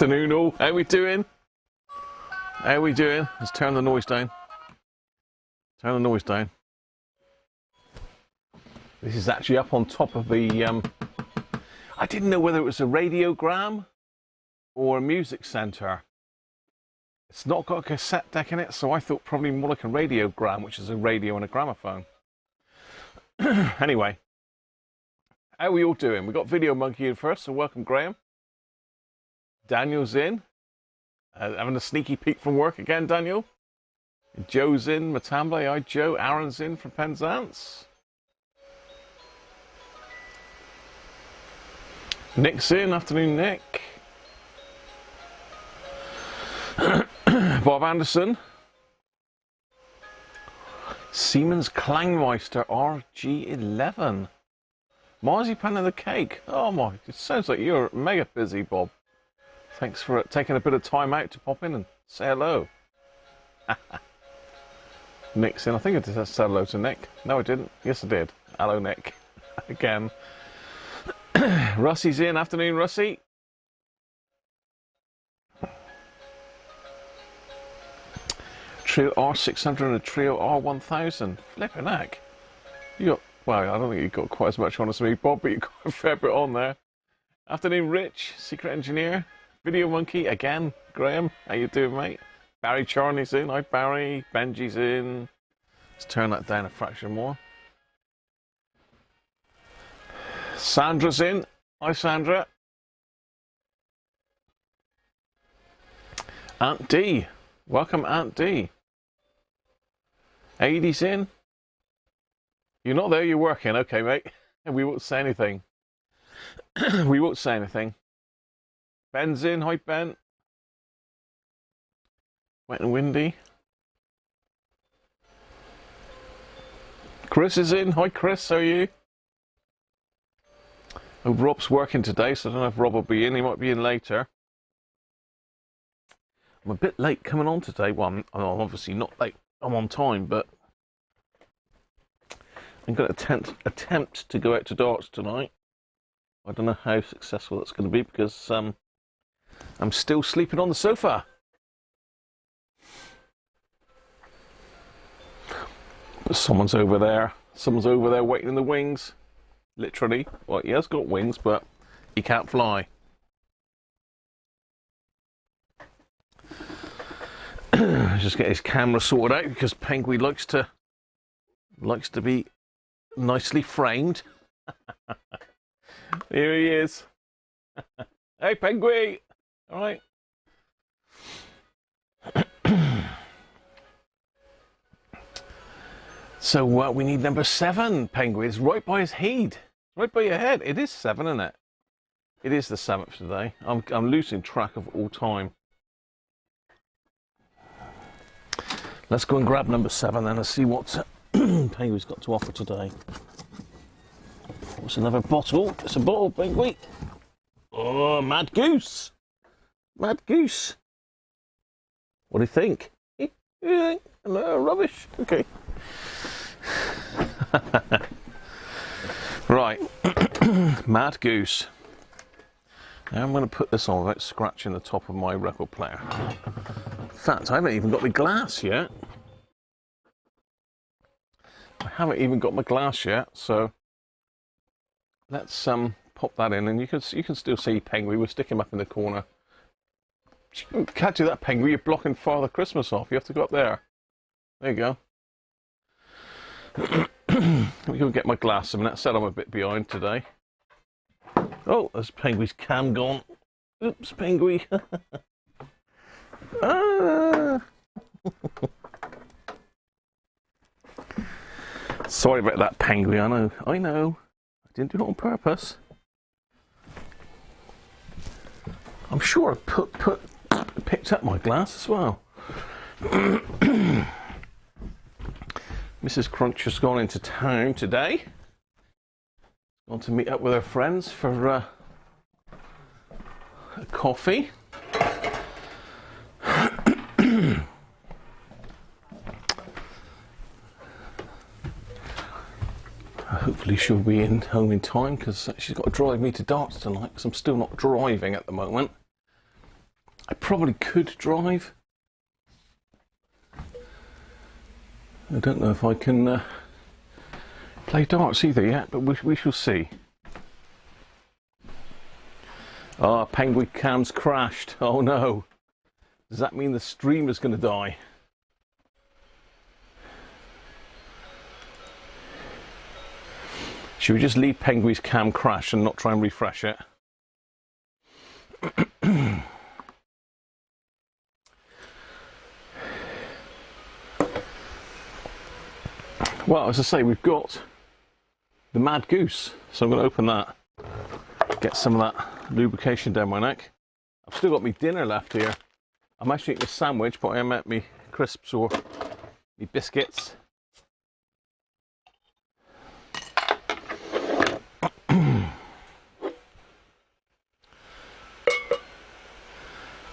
Afternoon all, how we doing? How we doing? Let's turn the noise down. Turn the noise down. This is actually up on top of the, I didn't know whether it was a radiogram or a music centre. It's not got a cassette deck in it, so I thought probably more like a radiogram, which is a radio and a gramophone. Anyway, how are we all doing? We got Video Monkey in first, so welcome Graham. Daniel's in, having a sneaky peek from work again, Daniel. Joe's in, Matamble, hi Joe. Aaron's in from Penzance. Nick's in, afternoon Nick. Bob Anderson. Siemens Klangmeister RG11. Marzipan and the cake. Oh my, it sounds like you're mega busy, Bob. Thanks for taking a bit of time out to pop in and say hello. Nick's in. I think I did say hello to Nick. No, I didn't. Yes, I did. Hello, Nick. Again. Russie's in. Afternoon, Russie. Trio R600 and a Trio R1000. Flipping heck. You got, well, I don't think you've got quite as much on as me, Bob, but you've got a fair bit on there. Afternoon, Rich. Secret Engineer. Video Monkey again, Graham, how you doing, mate? Barry Charney's in, hi Barry. Benji's in. Let's turn that down a fraction more. Sandra's in, hi Sandra. Aunt D, welcome Aunt D. Aidy's in. You're not there, you're working, okay, mate. We won't say anything. We won't say anything. Ben's in, hi Ben. Wet and windy. Chris is in, hi Chris, how are you? Oh, Rob's working today, so I don't know if Rob will be in, he might be in later. I'm a bit late coming on today, well I'm obviously not late, I'm on time, but I'm going to attempt to go out to darts tonight. I don't know how successful that's going to be because I'm still sleeping on the sofa. But someone's over there. Someone's over there waiting in the wings. Literally. Well, he has got wings, but he can't fly. Just get his camera sorted out because Penguin likes to be nicely framed. Here he is. Hey, Penguin. All right. So we need number 7, Penguin. It's right by his head. Right by your head. It is 7, isn't it? It is the 7th today. I'm losing track of all time. Let's go and grab number 7 then and see what Penguin's got to offer today. What's another bottle? It's a bottle, Penguin. Oh, Mad Goose. Mad Goose. What do you think? Hello, rubbish. Okay. Right. Mad Goose. Now I'm going to put this on without scratching the top of my record player. In fact, I haven't even got my glass yet. I haven't even got my glass yet, so let's pop that in, and you can still see Penguin. We'll stick him up in the corner. You can't do that, Penguin. You're blocking Father Christmas off. You have to go up there. There you go. Let me go get my glass. I mean, that said, I'm a bit behind today. Oh, there's Penguin's cam gone. Oops, Penguin. Ah. Sorry about that, Penguin. I know. I didn't do it on purpose. I'm sure I picked up my glass as well. Mrs. Cruncher's gone into town today. Gone to meet up with her friends for a coffee. Hopefully she'll be home in time, because she's got to drive me to darts tonight, because I'm still not driving at the moment. I probably could drive. I don't know if I can play darts either yet, but we shall see. Ah, Penguin cam's crashed. Oh no. Does that mean the stream is going to die? Should we just leave Penguin's cam crash and not try and refresh it? Well, as I say, we've got the Mad Goose, so I'm going to open that, get some of that lubrication down my neck. I've still got my dinner left here. I'm actually eating a sandwich, but I am at me crisps or me biscuits.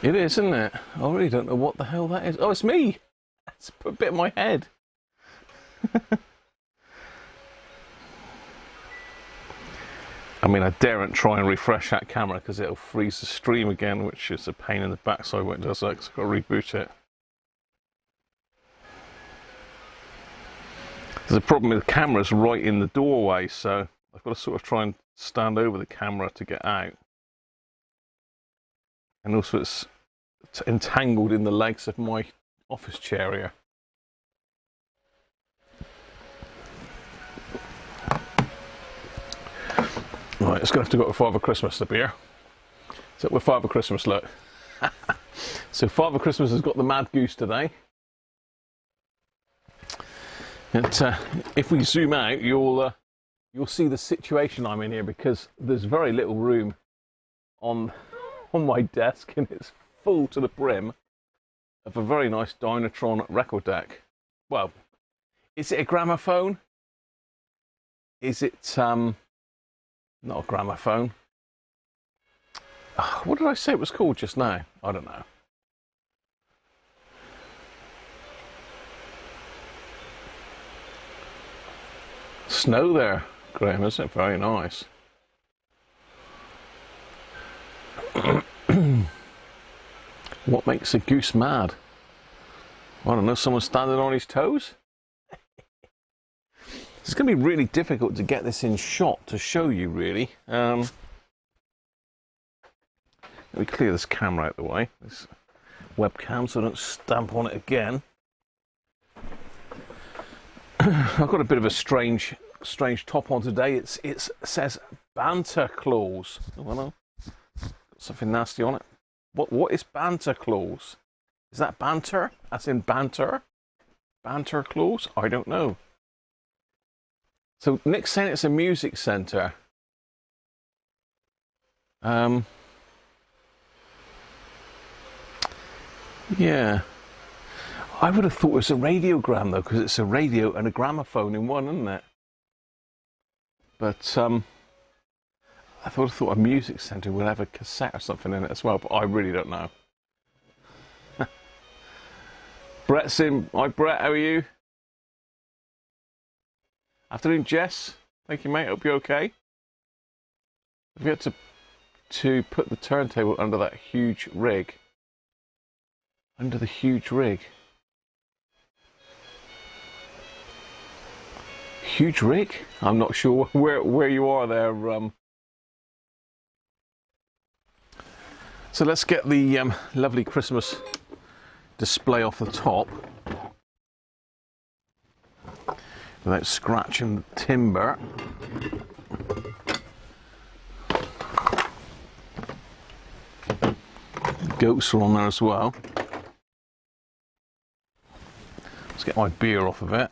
It is, isn't it? I really don't know what the hell that is. Oh, it's me! It's a bit of my head. I mean, I daren't try and refresh that camera because it'll freeze the stream again, which is a pain in the backside when it does that, because I've got to reboot it. There's a problem with the camera's right in the doorway, so I've got to sort of try and stand over the camera to get out. And also it's entangled in the legs of my office chair here. Right, it's going to have to go to Father Christmas, the beer. So with Father Christmas, look. So Father Christmas has got the Mad Goose today. And if we zoom out, you'll see the situation I'm in here, because there's very little room on my desk, and it's full to the brim of a very nice Dynatron record deck. Well, is it a gramophone? Is it not a gramophone? What did I say it was called just now? I don't know. Snow there, Graham, isn't it? Very nice. What makes a goose mad? I don't know, someone standing on his toes? It's going to be really difficult to get this in shot to show you, really. Let me clear this camera out of the way, this webcam, so I don't stamp on it again. I've got a bit of a strange top on today. It says Banter Claws. Oh, well, got something nasty on it. What is Banter Claws? Is that banter? As in banter? Banter Claws? I don't know. So Nick's saying it's a music centre. Yeah. I would have thought it was a radiogram, though, because it's a radio and a gramophone in one, isn't it? But I thought a music centre would have a cassette or something in it as well, but I really don't know. Brett's in. Hi, Brett, how are you? Afternoon, Jess. Thank you, mate. Hope you're okay. I've got to put the turntable under that huge rig. Under the huge rig. Huge rig? I'm not sure where you are there. So let's get the lovely Christmas display off the top without scratching the timber. Goats are on there as well. Let's get my beer off of it.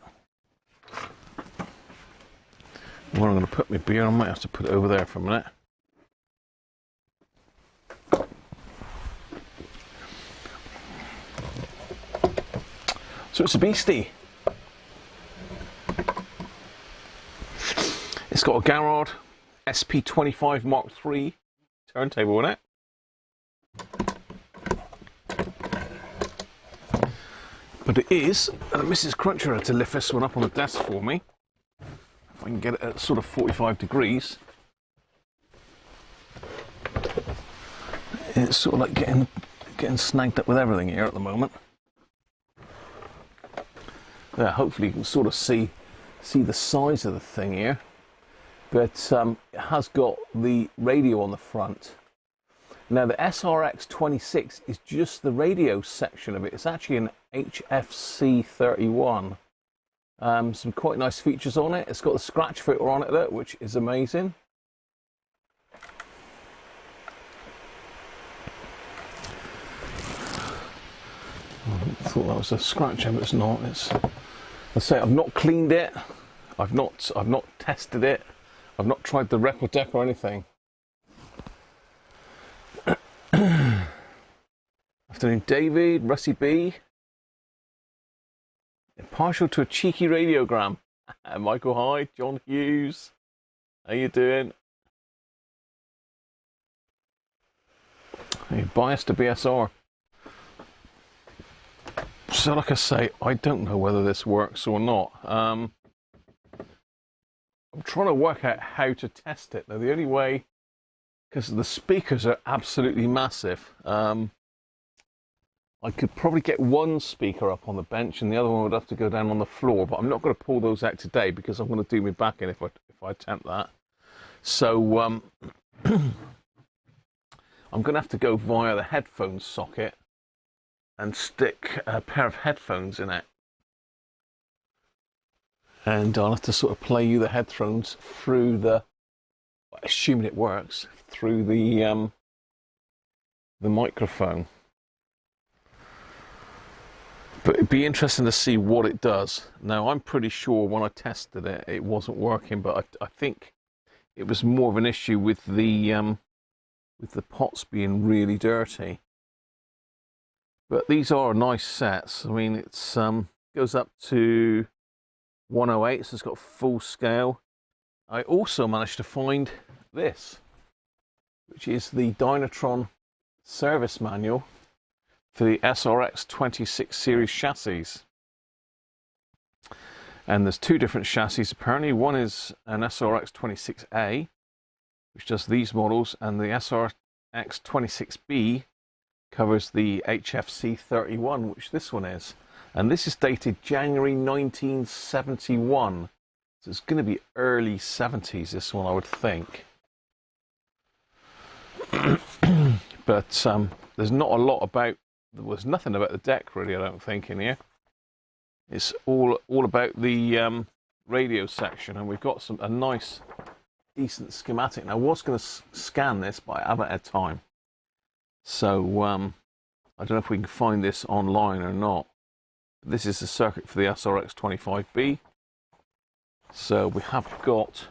Where I'm going to put my beer, I might have to put it over there for a minute. So it's a beastie. It's got a Garrard SP25 Mark III turntable in it. But it is, and Mrs. Cruncher had to lift this one up on the desk for me. If I can get it at sort of 45 degrees. It's sort of like getting snagged up with everything here at the moment. Yeah, hopefully you can sort of see the size of the thing here. But it has got the radio on the front. Now the SRX26 is just the radio section of it. It's actually an HFC31. Some quite nice features on it. It's got the scratch filter on it there, which is amazing. I thought that was a scratcher, but it's not. I say I've not cleaned it. I've not tested it. I've not tried the record deck or anything. Afternoon, David, Rusty B. Partial to a cheeky radiogram. Michael, hi. John Hughes. How you doing? Are you biased to BSR? So like I say, I don't know whether this works or not. I'm trying to work out how to test it. Now the only way, because the speakers are absolutely massive, I could probably get one speaker up on the bench and the other one would have to go down on the floor, but I'm not going to pull those out today because I'm going to do my back in if I attempt that. So I'm going to have to go via the headphone socket and stick a pair of headphones in it. And I'll have to sort of play you the headphones through the, assuming it works, through the microphone. But it'd be interesting to see what it does. Now, I'm pretty sure when I tested it, it wasn't working, but I think it was more of an issue with the pots being really dirty. But these are nice sets. I mean, it's goes up to 108, so it's got full scale. I also managed to find this, which is the Dynatron service manual for the SRX26 series chassis. And there's two different chassis apparently. One is an SRX26A, which does these models, and the SRX26B covers the HFC31, which this one is. And this is dated January 1971. So it's going to be early 70s, this one, I would think. But there's not a lot about, there was nothing about the deck really, I don't think, in here. It's all about the radio section, and we've got a nice, decent schematic. Now, I was going to scan this, but I haven't had time. So I don't know if we can find this online or not. This is the circuit for the SRX25B. So we have got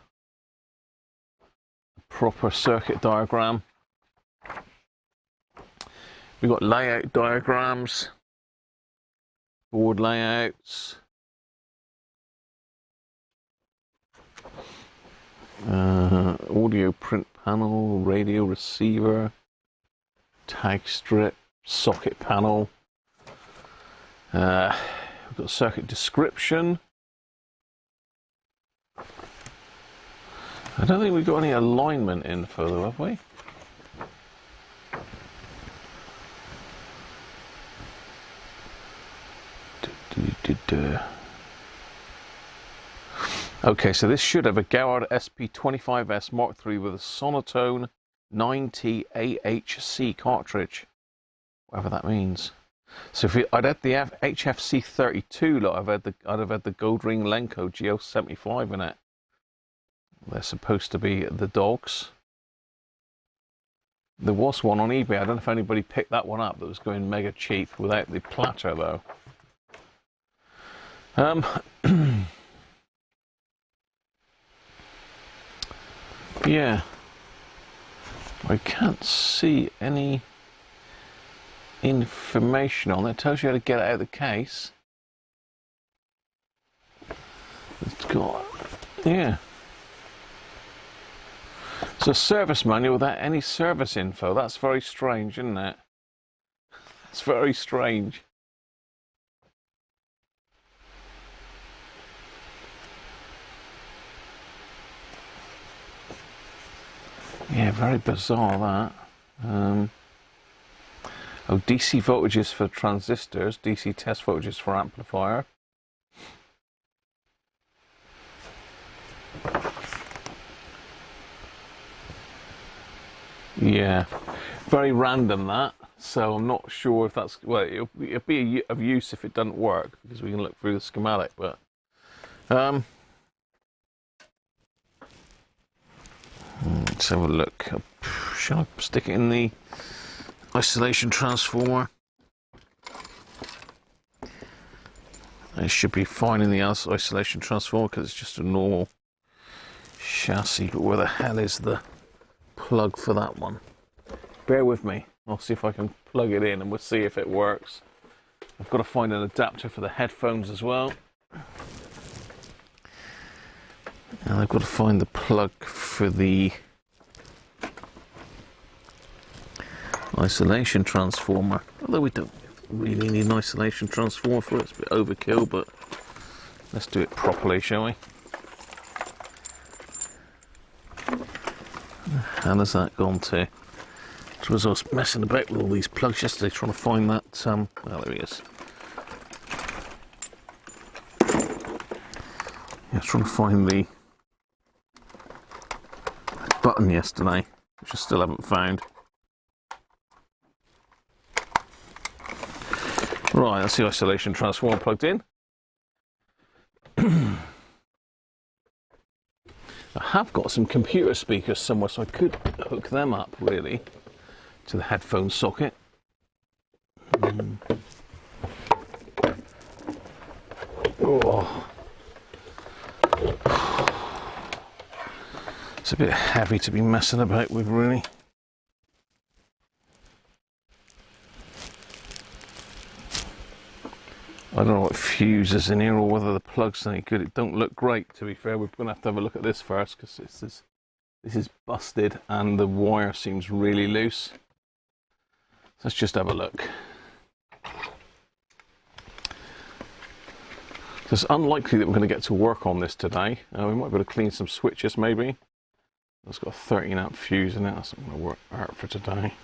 a proper circuit diagram. We've got layout diagrams, board layouts, audio print panel, radio receiver, tag strip, socket panel. We've got circuit description. I don't think we've got any alignment info though, have we? Okay, so this should have a Goward SP25S Mark III with a Sonotone 9T AHC cartridge, whatever that means. So if I'd had the HFC32 lot, I'd have had the Gold Ring Lenco GL75 in it. They're supposed to be the dogs. There was one on eBay. I don't know if anybody picked that one up that was going mega cheap without the platter though. Yeah, I can't see any information on it. It tells you how to get it out of the case. It's got, yeah. It's a service manual without any service info. That's very strange, isn't it? That's very strange. Yeah, very bizarre that. Oh, DC voltages for transistors, DC test voltages for amplifier. Yeah, very random that. So I'm not sure if that's, well, it'll be of use if it doesn't work, because we can look through the schematic, but let's have a look. Shall I stick it in the isolation transformer? It should be fine in the isolation transformer because it's just a normal chassis, but where the hell is the plug for that one? Bear with me. I'll see if I can plug it in and we'll see if it works. I've got to find an adapter for the headphones as well. And I've got to find the plug for the isolation transformer. Although we don't really need an isolation transformer for it, it's a bit overkill, but let's do it properly, shall we? How has that gone to? I was messing about with all these plugs yesterday trying to find that, well, there he is. I was trying to find the button yesterday, which I still haven't found. Right, that's the isolation transformer plugged in. I have got some computer speakers somewhere, so I could hook them up, really, to the headphone socket. Oh. It's a bit heavy to be messing about with, really. I don't know what fuse is in here or whether the plug's any good. It don't look great, to be fair. We're going to have a look at this first because this is busted and the wire seems really loose. Let's just have a look. So it's unlikely that we're going to get to work on this today. We might be able to clean some switches maybe. It's got a 13 amp fuse in it. That's not going to work out for today.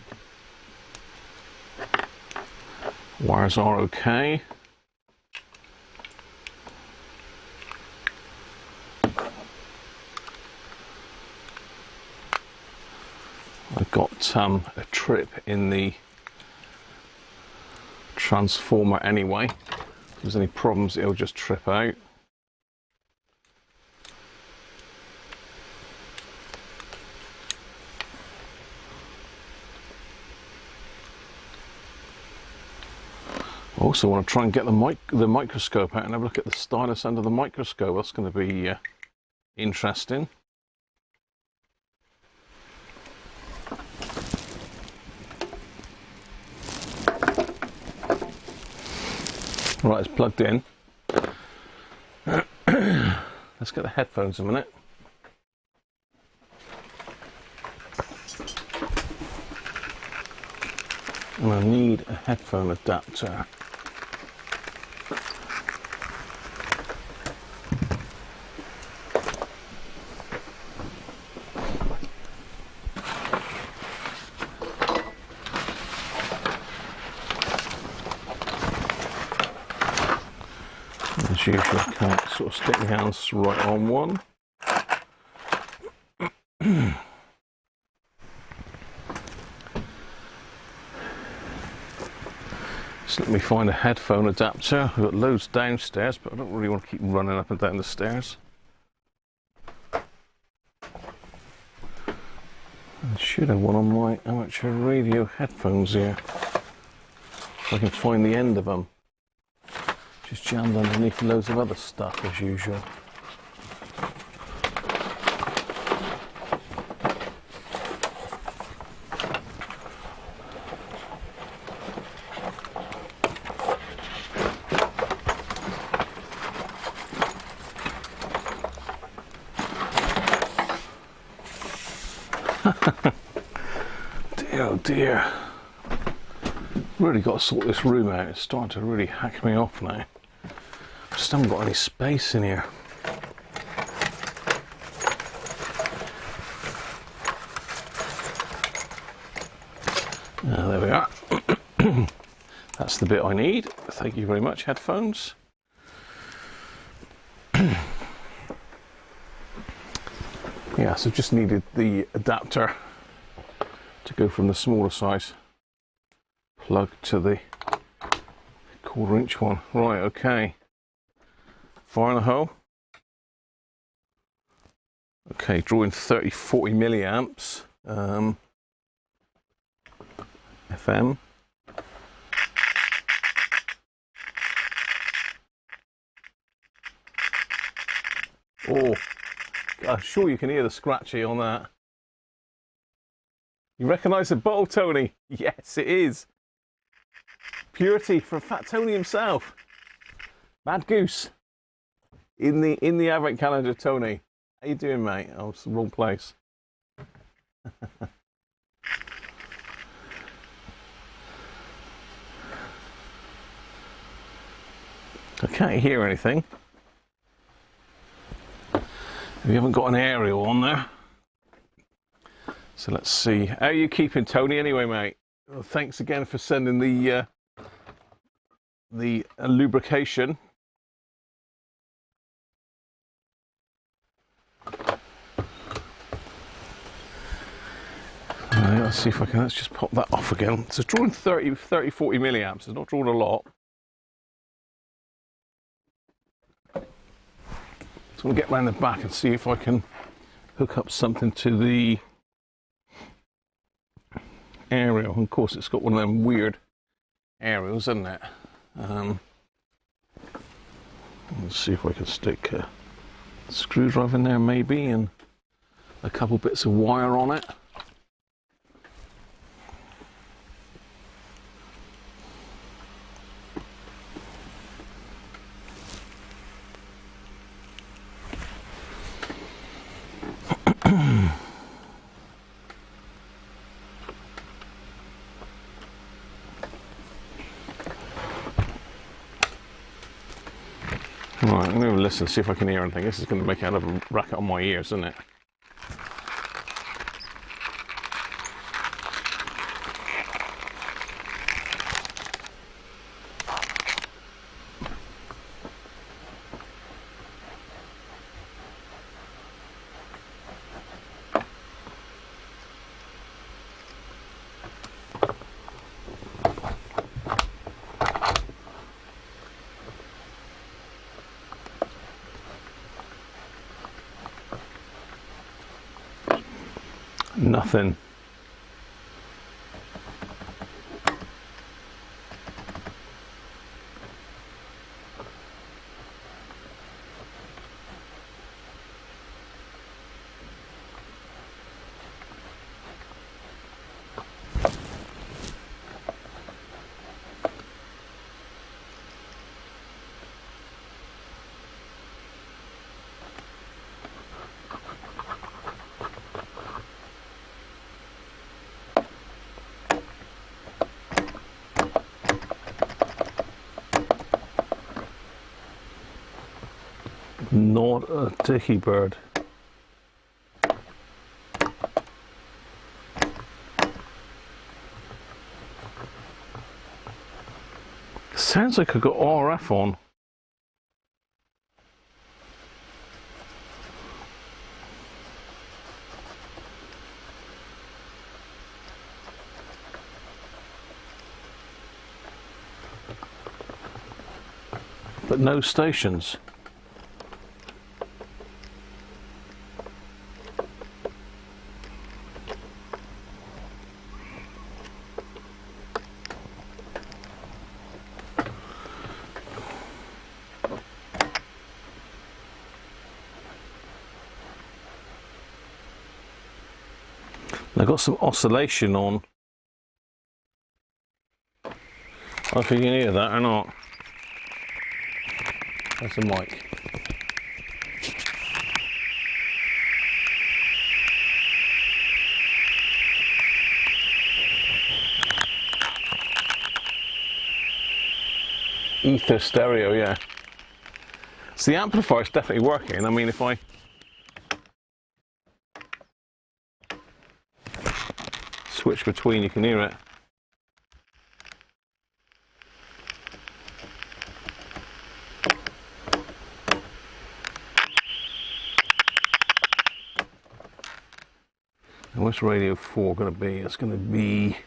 Wires are okay. I've got a trip in the transformer anyway. If there's any problems, it'll just trip out. I also want to try and get the microscope out and have a look at the stylus under the microscope. That's going to be interesting. Right, it's plugged in. Let's get the headphones a minute. And I need a headphone adapter. As usual, I can't sort of stick my hands right on one. Just let me find a headphone adapter. I've got loads downstairs, but I don't really want to keep running up and down the stairs. I should have one on my amateur radio headphones here. If I can find the end of them. Just jammed underneath loads of other stuff as usual. Dear, oh dear. Really got to sort this room out. It's starting to really hack me off now. Just haven't got any space in here. There we are. That's the bit I need. Thank you very much, headphones. Yeah, so just needed the adapter to go from the smaller size plug to the 1/4 inch one. Right, okay. Fire in the hole. Okay, drawing 30-40 milliamps. FM. Oh, I'm sure you can hear the scratchy on that. You recognise the bottle, Tony? Yes, it is. Purity from Fat Tony himself. Mad Goose. In the advent calendar, Tony. How you doing, mate? Oh, it's the wrong place. I can't hear anything. We haven't got an aerial on there. So let's see. How are you keeping, Tony, anyway, mate? Well, thanks again for sending the lubrication. Let's see if I can, let's just pop that off again. So it's drawing 30-40 milliamps. It's not drawing a lot. So we'll get round the back and see if I can hook up something to the aerial. And of course, it's got one of them weird aerials, isn't it? Let's see if I can stick a screwdriver in there, maybe, and a couple bits of wire on it. Right, I'm going to listen, see if I can hear anything. This is going to make a hell of a racket on my ears, isn't it? Nothing. Not a dicky bird. Sounds like I got RF on. but no stations. I've got some oscillation on. I don't know if you can hear that or not. That's a mic. Ether stereo, yeah. So the amplifier is definitely working. I mean, if I switch between, you can hear it. And what's radio 4 going to be? It's going to be,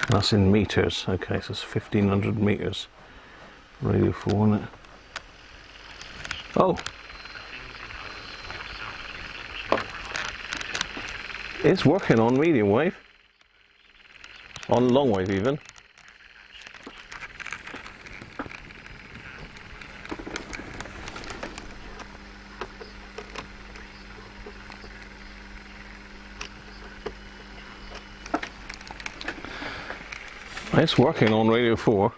that's in meters. Okay, so it's 1500 meters. Radio 4, isn't it? Oh! It's working on medium wave, on long wave even. It's working on radio 4.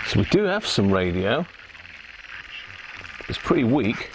So we do have some radio. It's pretty weak.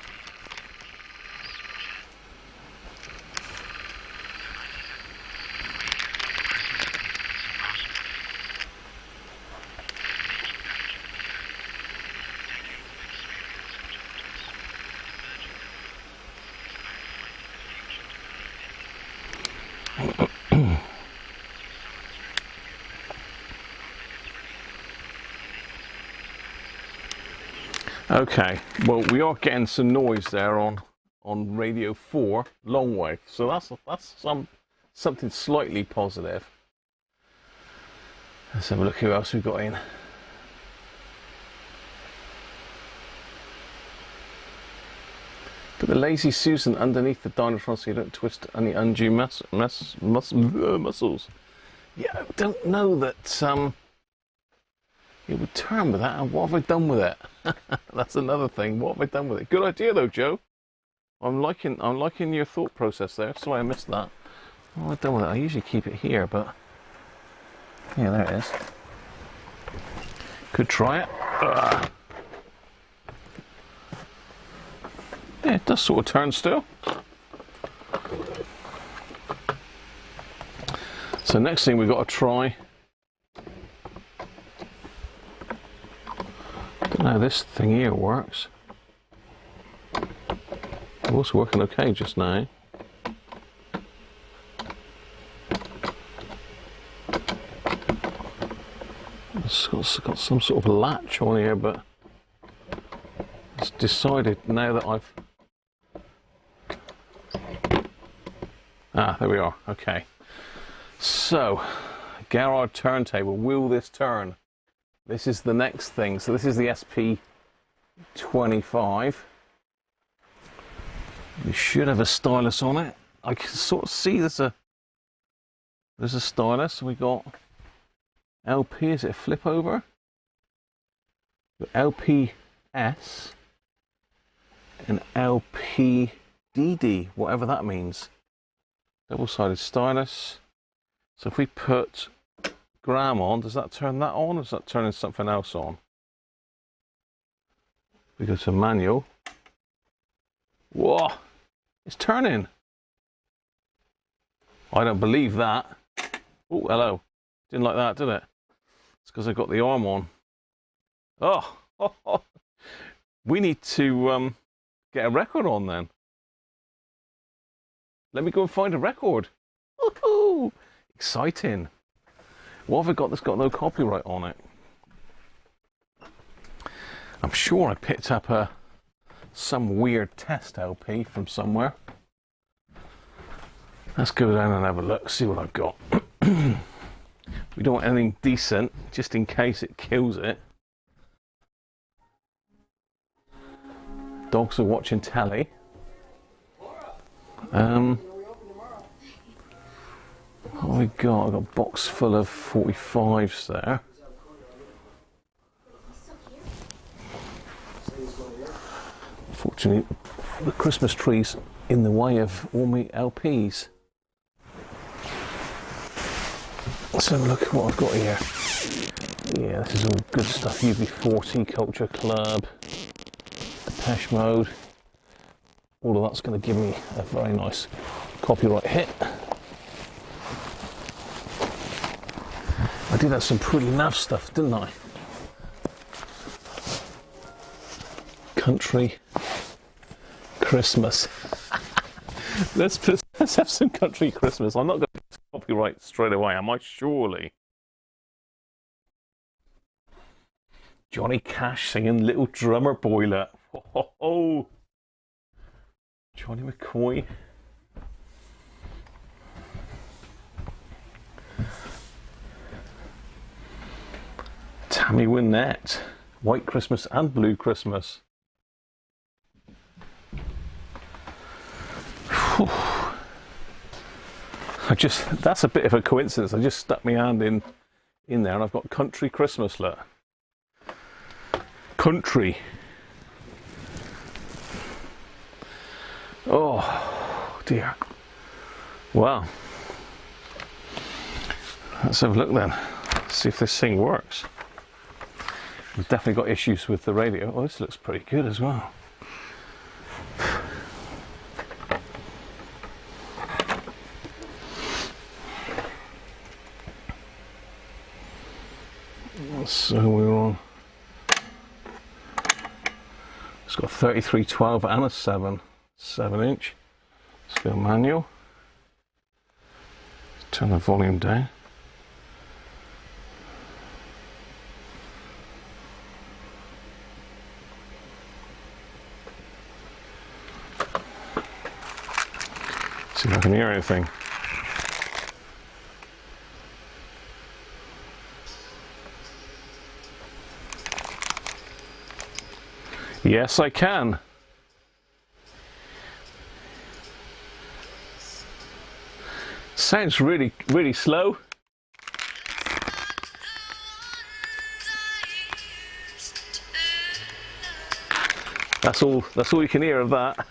Okay, well, we are getting some noise there on radio 4 long wave, so that's something slightly positive. Let's have a look who else we've got in. Put the Lazy Susan underneath the Dynatron so you don't twist any undue muscles. Yeah, I don't know that it would turn with that, and what have I done with it? That's another thing. What have I done with it? Good idea though, Joe. I'm liking your thought process there. Sorry I missed that. What have I done with it? I usually keep it here, but yeah, there it is. Could try it. Yeah, it does sort of turn still. So next thing we've got to try. Don't know how this thing here works. It was working okay just now. It's got some sort of latch on here, but it's decided now that I've... Ah, there we are. Okay. So, garage turntable. Will this turn? This is the next thing. So this is the SP25. You should have a stylus on it. I can sort of see there's a stylus. We got LP. Is it a flip over? LPS and LPDD, whatever that means. Double-sided stylus. So if we put gram on, does that turn that on, or is that turning something else on? We go to manual. Whoa, it's turning. I don't believe that. Oh, hello. Didn't like that, did it? It's because I got the arm on. Oh, we need to get a record on then. Let me go and find a record. Woohoo! Exciting. What have I got that's got no copyright on it? I'm sure I picked up some weird test LP from somewhere. Let's go down and have a look, see what I've got. We don't want anything decent, just in case it kills it. Dogs are watching telly. What have we got? I've got a box full of 45s there. Fortunately, the Christmas tree's in the way of all my LPs. Let's have a look at what I've got here. Yeah, this is all good stuff. UB40, Culture Club, Depeche Mode. All of that's going to give me a very nice copyright hit. I did have some pretty naff stuff, didn't I? Country Christmas. let's have some country Christmas. I'm not going to copyright straight away, am I? Surely. Johnny Cash singing Little Drummer Boiler. Oh. Johnny McCoy. Tammy Wynette. White Christmas and Blue Christmas. That's a bit of a coincidence. I just stuck my hand in there and I've got Country Christmas, look. Country. Oh dear. Well, let's have a look then. See if this thing works. We've definitely got issues with the radio. Oh, this looks pretty good as well. So we're on. It's got 3312 and a 7-inch. Let's go manual. Turn the volume down. See if I can hear anything. Yes, I can. Sounds really, really slow. That's all you can hear of that.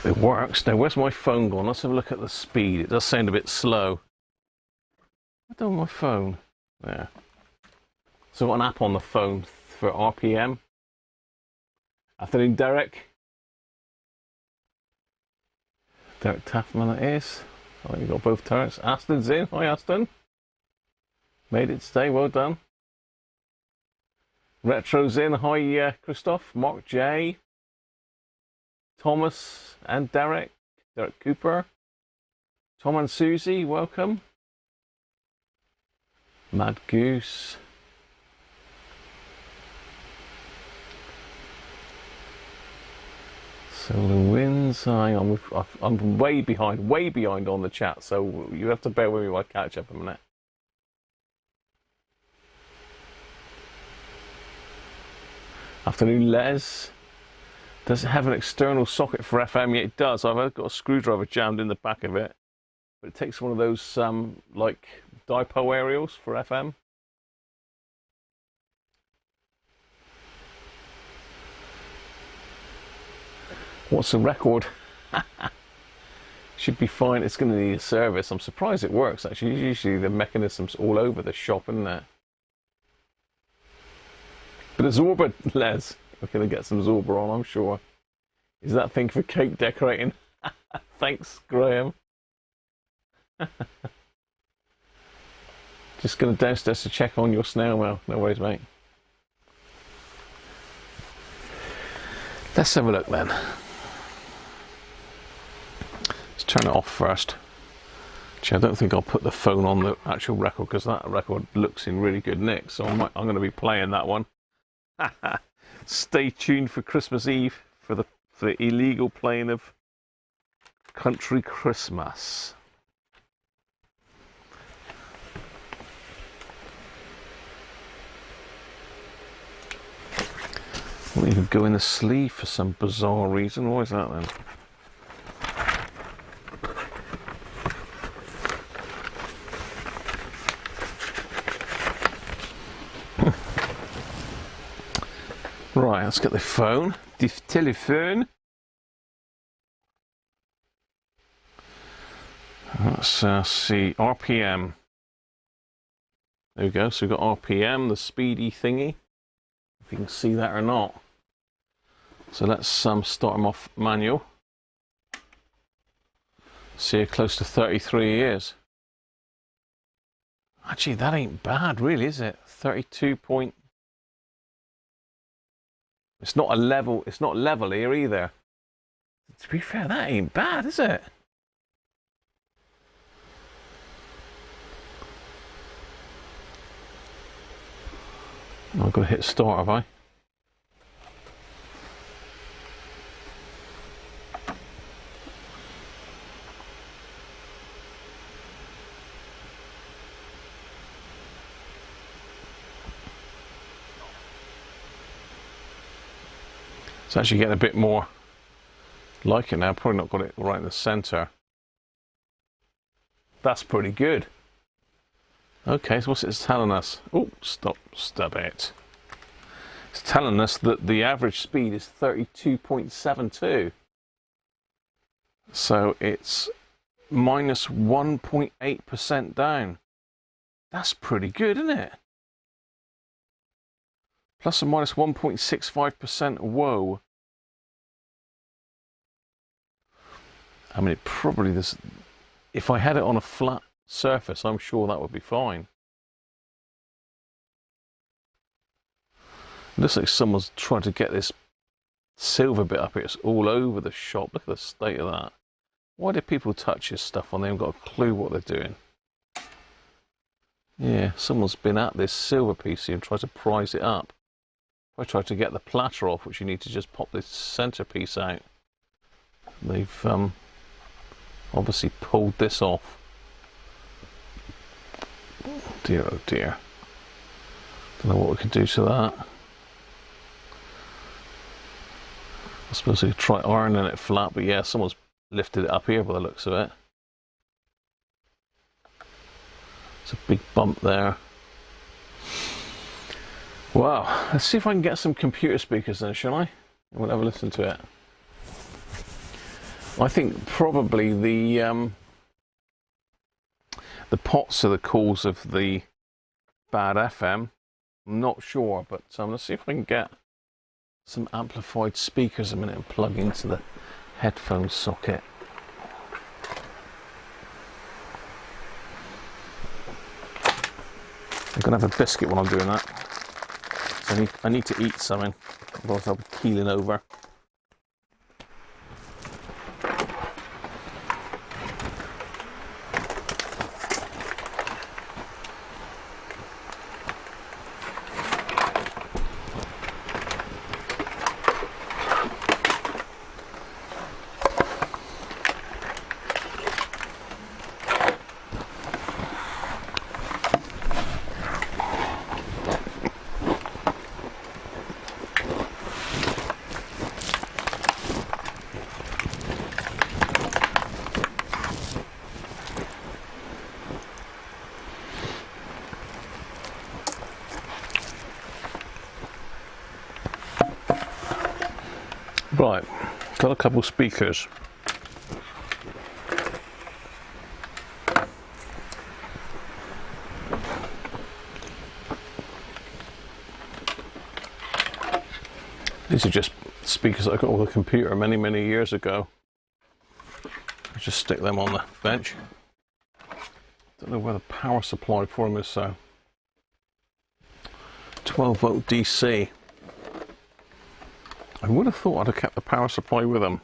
It works. Now, where's my phone gone? Let's have a look at the speed. It does sound a bit slow. I've done my phone. There. So I've got an app on the phone for RPM. Afternoon, Derek. Derek Taffman it is. I think you've got both turrets. Aston's in. Hi, Aston. Made it today. Well done. Retro's in. Hi, Christoph. Mark J. Thomas and Derek Cooper, Tom and Susie, welcome. Mad Goose. Solar Winds. Hang on, I'm way behind on the chat, so you have to bear with me while I catch up a minute. Afternoon, Les. Does it have an external socket for FM? Yeah, it does. I've got a screwdriver jammed in the back of it. But it takes one of those, like, dipole aerials for FM. What's the record? Should be fine. It's going to need a service. I'm surprised it works, actually. Usually the mechanism's all over the shop, isn't it? But a Zorba, Les. We're going to get some Zorba on, I'm sure. Is that thing for cake decorating? Thanks, Graham. Just going downstairs to check on your snail mail. No worries, mate. Let's have a look then. Let's turn it off first. Actually, I don't think I'll put the phone on the actual record because that record looks in really good nick. So I'm going to be playing that one. Stay tuned for Christmas Eve for the illegal playing of Country Christmas. Won't even go in the sleeve for some bizarre reason. Why is that then? Right, let's get the phone. The telephone. Let's see, RPM. There we go, so we've got RPM, the speedy thingy. If you can see that or not. So let's start them off manual. See how close to 33 he is. Actually, that ain't bad, really, is it? 32 point. It's not level here either. To be fair, that ain't bad, is it? I've got to hit start, have I? It's actually getting a bit more like it now. Probably not got it right in the center. That's pretty good. Okay, so what's it telling us? Oh, stop it. It's telling us that the average speed is 32.72. So it's minus 1.8% down. That's pretty good, isn't it? Plus or minus 1.65%. Whoa. I mean, it probably this. If I had it on a flat surface, I'm sure that would be fine. It looks like someone's trying to get this silver bit up here. It's all over the shop. Look at the state of that. Why do people touch this stuff when they haven't got a clue what they're doing? Yeah, someone's been at this silver piece here and tried to prise it up. I tried to get the platter off, which you need to just pop this centerpiece out. They've obviously pulled this off. Dear, oh dear. Don't know what we can do to that. I suppose we could try ironing it flat, but yeah, someone's lifted it up here by the looks of it. It's a big bump there. Wow, let's see if I can get some computer speakers then, shall I? And we'll have a listen to it. I think probably the pots are the cause of the bad FM. I'm not sure, but let's see if I can get some amplified speakers a minute and plug into the headphone socket. I'm gonna have a biscuit while I'm doing that. So I need to eat something, otherwise I'll be keeling over. Right, got a couple speakers. These are just speakers that I got on the computer many years ago. I just stick them on the bench. Don't know where the power supply for them is, so 12 volt DC. I would have thought I'd have kept the power supply with them.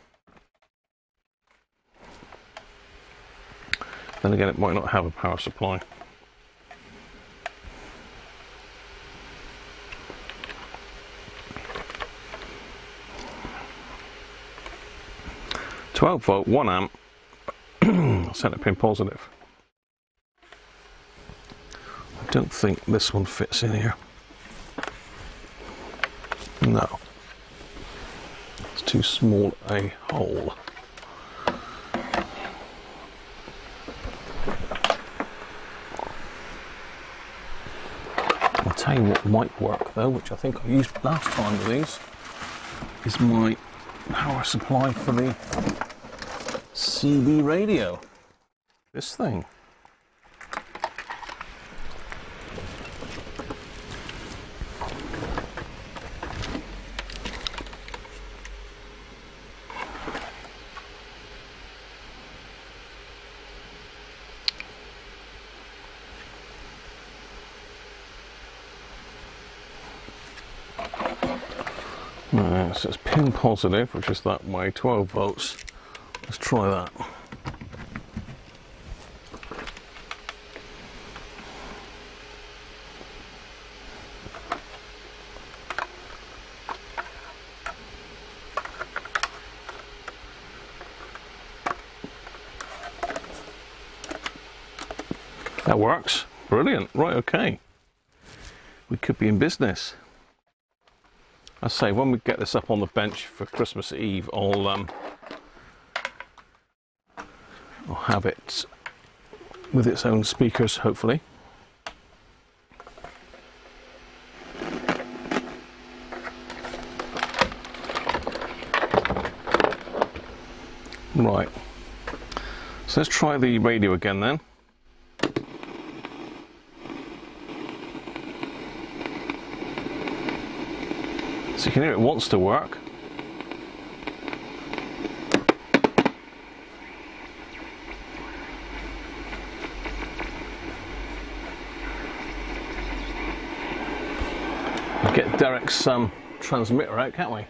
Then again, it might not have a power supply. "12 volt, 1 amp, centre pin positive." I don't think this one fits in here. No. It's too small a hole. I'll tell you what might work though, which I think I used last time with these, is my power supply for the CB radio. This thing. So it's pin positive, which is that way, 12 volts. Let's try that. That works. Brilliant. Right, okay. We could be in business. I say, when we get this up on the bench for Christmas Eve, I'll have it with its own speakers, hopefully. Right. So let's try the radio again then. So you can hear it wants to work. We'll get Derek's transmitter out, can't we?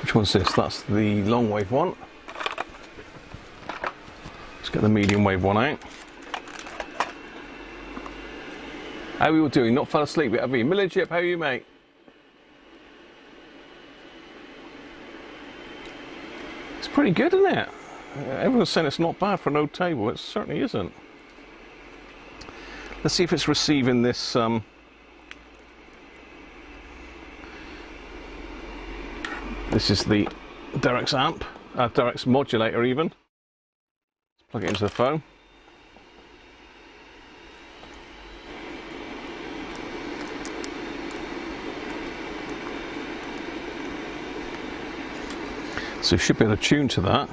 Which one's this? That's the long wave one. Let's get the medium wave one out. How are you all doing? Not fell asleep yet, have you? Millage, how are you, mate? It's pretty good, isn't it? Everyone's saying it's not bad for an old table. It certainly isn't. Let's see if it's receiving this. This is the Derek's amp, Derek's modulator even. Let's plug it into the phone. So you should be able to tune to that.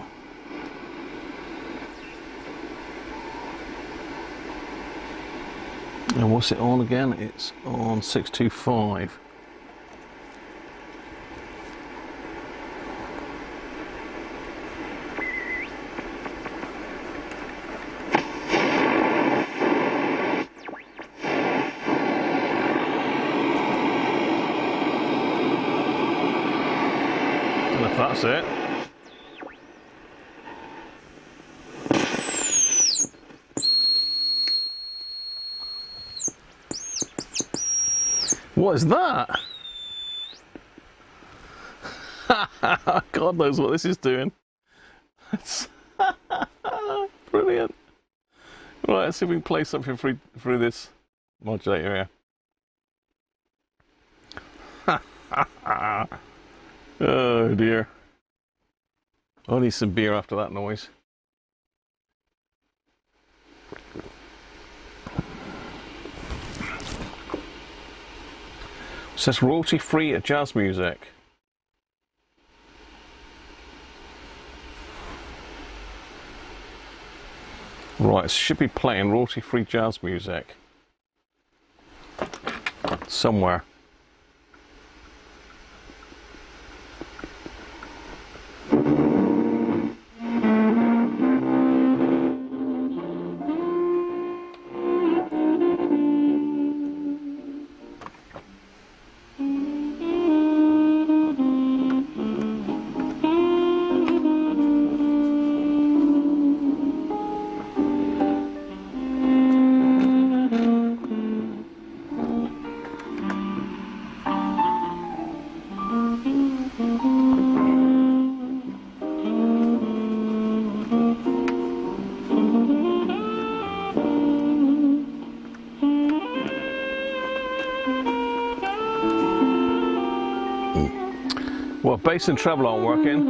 And what's it on again? It's on 625. Don't know if that's it. What is that? God knows what this is doing. Brilliant. Right, let's see if we can play something through this modulator here. Oh dear. I need some beer after that noise. It says royalty free jazz music. Right, it should be playing royalty free jazz music somewhere. Well, bass and treble aren't working.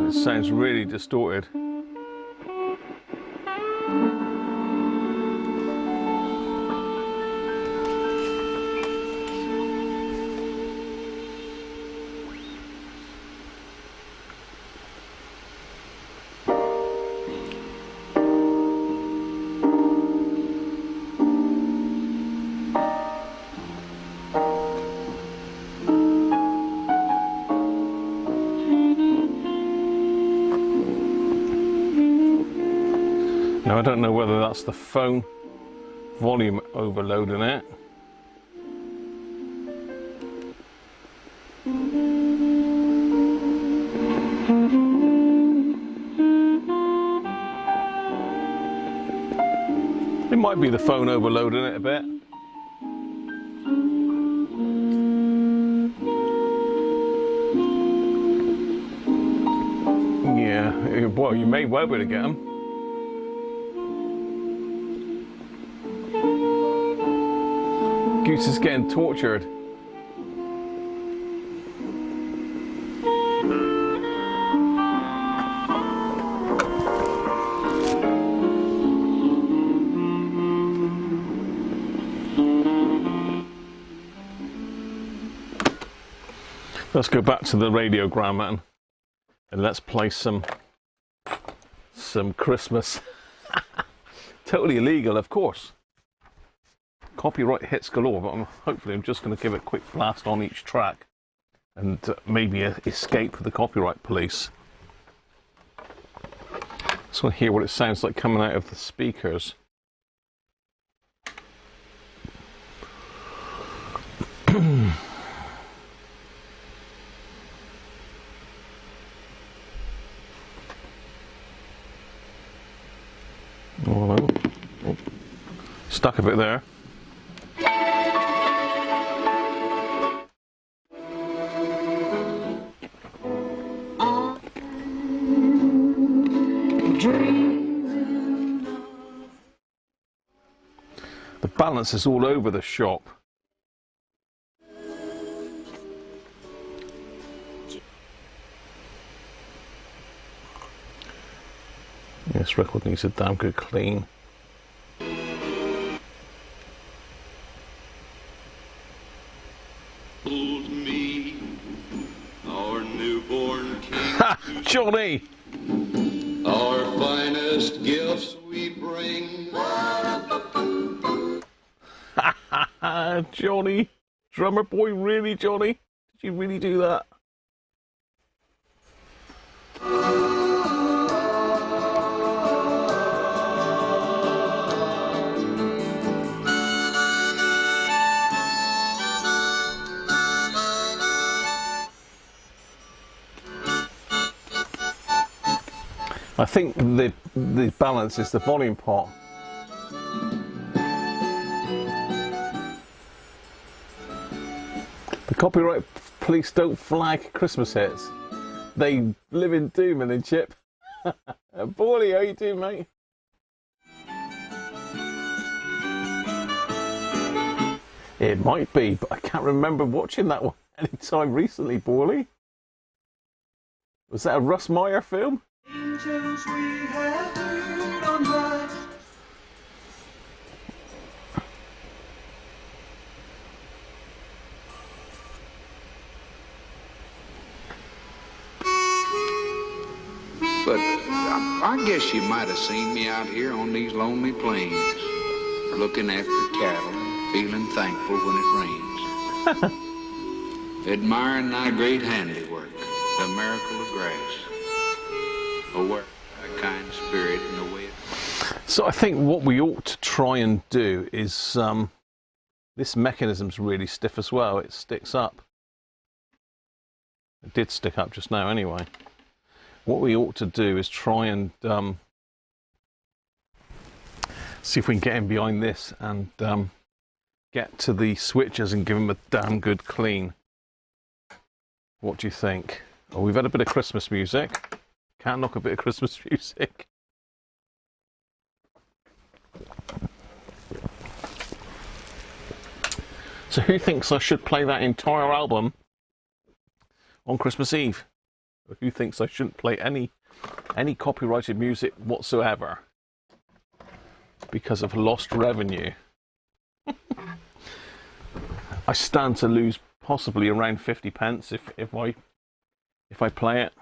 It sounds really distorted. Now I don't know whether that's the phone volume overloading it. It might be the phone overloading it a bit. Yeah, well, you may well be able to get them. Goose is getting tortured. Let's go back to the radiogram and let's play some Christmas. Totally illegal, of course. Copyright hits galore, but hopefully I'm just going to give a quick blast on each track and maybe escape the copyright police. Just want to hear what it sounds like coming out of the speakers. Oh, stuck a bit there. The balance is all over the shop. This record needs a damn good clean. Me, our newborn king. Ha! Johnny! Our finest gifts we bring. Johnny! Drummer boy, really, Johnny? Did you really do that? I think the balance is the volume pot. The copyright police don't flag Christmas hits. They live in doom and in chip. Paulie, how you doing, mate? It might be, but I can't remember watching that one any time recently, Paulie. Was that a Russ Meyer film? Angels we have heard on high. But I guess you might have seen me out here on these lonely plains, looking after cattle, feeling thankful when it rains. Admiring thy great handiwork, the miracle of grace. Aware of a kind spirit in the way. So I think what we ought to try and do is, this mechanism's really stiff as well. It sticks up. It did stick up just now anyway. What we ought to do is try and see if we can get in behind this and get to the switches and give them a damn good clean. What do you think? Oh, we've had a bit of Christmas music. Can't knock a bit of Christmas music. So who thinks I should play that entire album on Christmas Eve? Or who thinks I shouldn't play any copyrighted music whatsoever because of lost revenue? I stand to lose possibly around 50 pence if I play it.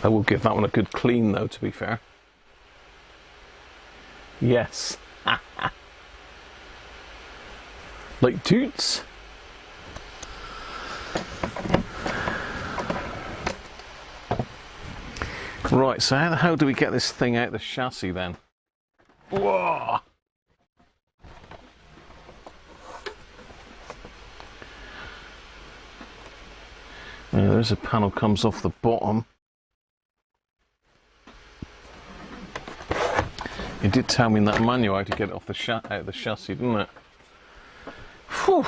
I will give that one a good clean though, to be fair. Yes. Like toots. Right, so how the hell do we get this thing out of the chassis then? Whoa! Yeah, there's a panel comes off the bottom. It did tell me in that manual how to get it off the out of the chassis, didn't it? Whew.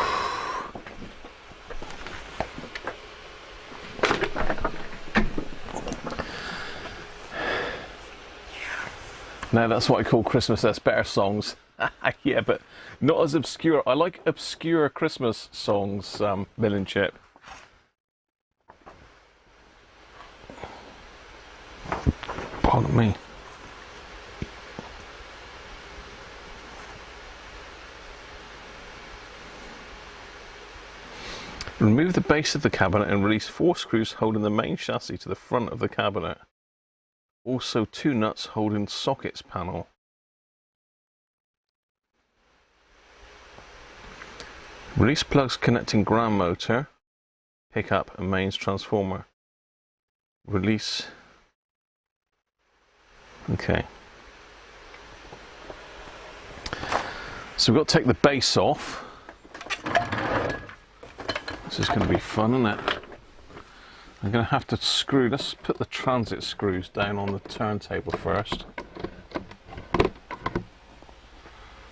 Now that's what I call Christmas That's Better songs. Yeah, but not as obscure. I like obscure Christmas songs, Mill and Chip. Pardon me. Remove the base of the cabinet and release 4 screws holding the main chassis to the front of the cabinet. Also 2 nuts holding sockets panel. Release plugs connecting ground motor, pickup and mains transformer. Release. Okay. So we've got to take the base off. This is going to be fun, isn't it? I'm going to have to screw, let's put the transit screws down on the turntable first.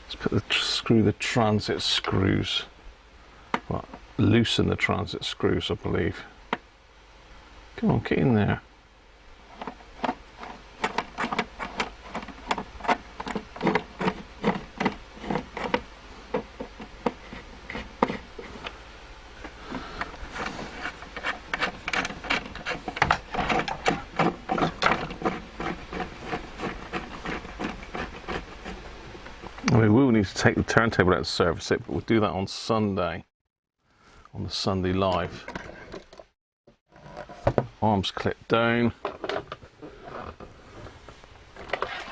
Let's put screw the transit screws. Well, loosen the transit screws, I believe. Come on, get in there. We will need to take the turntable out to service it, but we'll do that on Sunday, on the Sunday Live. Arms clipped down.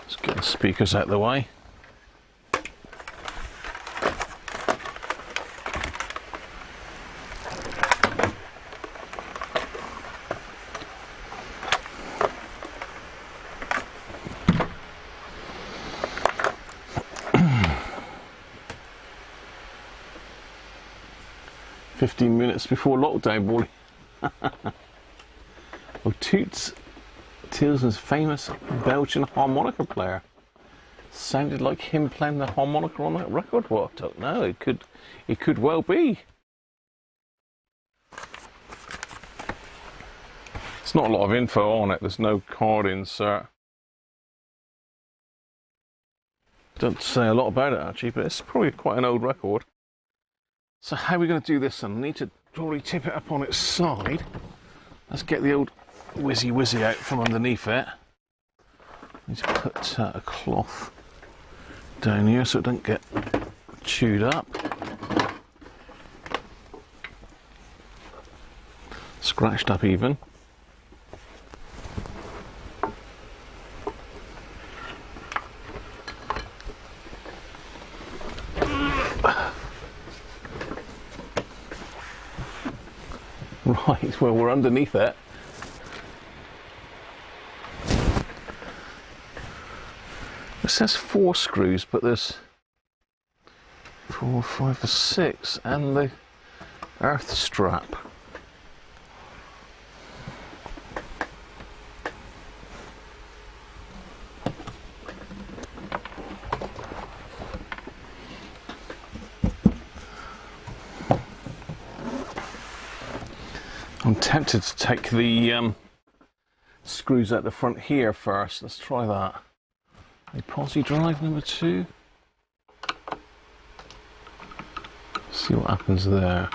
Let's get the speakers out of the way. Minutes before lockdown, boy. Well, Toots Tilson's famous Belgian harmonica player. Sounded like him playing the harmonica on that record. Well, I don't know. It could well be. It's not a lot of info on it. There's no card insert. Don't say a lot about it actually, but it's probably quite an old record. So how are we going to do this then? I need to probably tip it up on its side. Let's get the old whizzy out from underneath it. I need to put a cloth down here so it doesn't get chewed up. Scratched up even. Right, well, we're underneath it. It says 4 screws, but there's 4, 5, or 6, and the earth strap. I'm tempted to take the screws out the front here first. Let's try that. A posi drive number 2. See what happens there.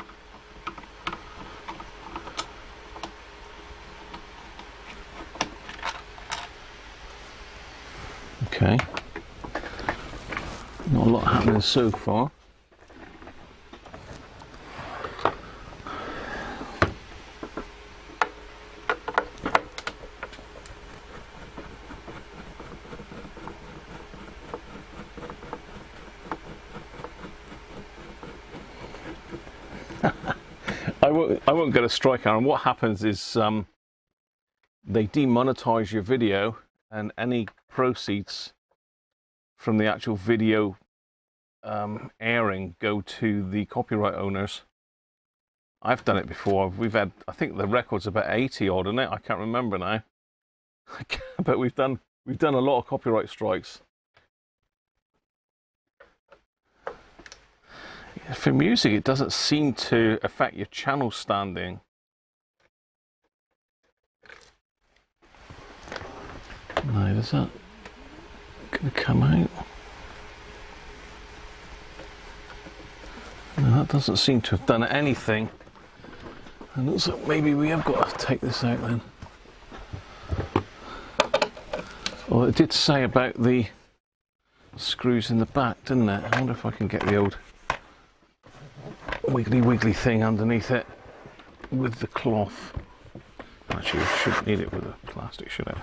Okay. Not a lot happening so far. I won't get a strike, Aaron. What happens is they demonetize your video, and any proceeds from the actual video airing go to the copyright owners. I've done it before. We've had, I think the record's about 80 odd, isn't it? I can't remember now. But we've done a lot of copyright strikes. For music, it doesn't seem to affect your channel standing. No, is that going to come out? No, that doesn't seem to have done anything. It looks like maybe we have got to take this out then. Well, it did say about the screws in the back, didn't it? I wonder if I can get the old wiggly thing underneath it with the cloth. Actually, we shouldn't need it with the plastic, should I?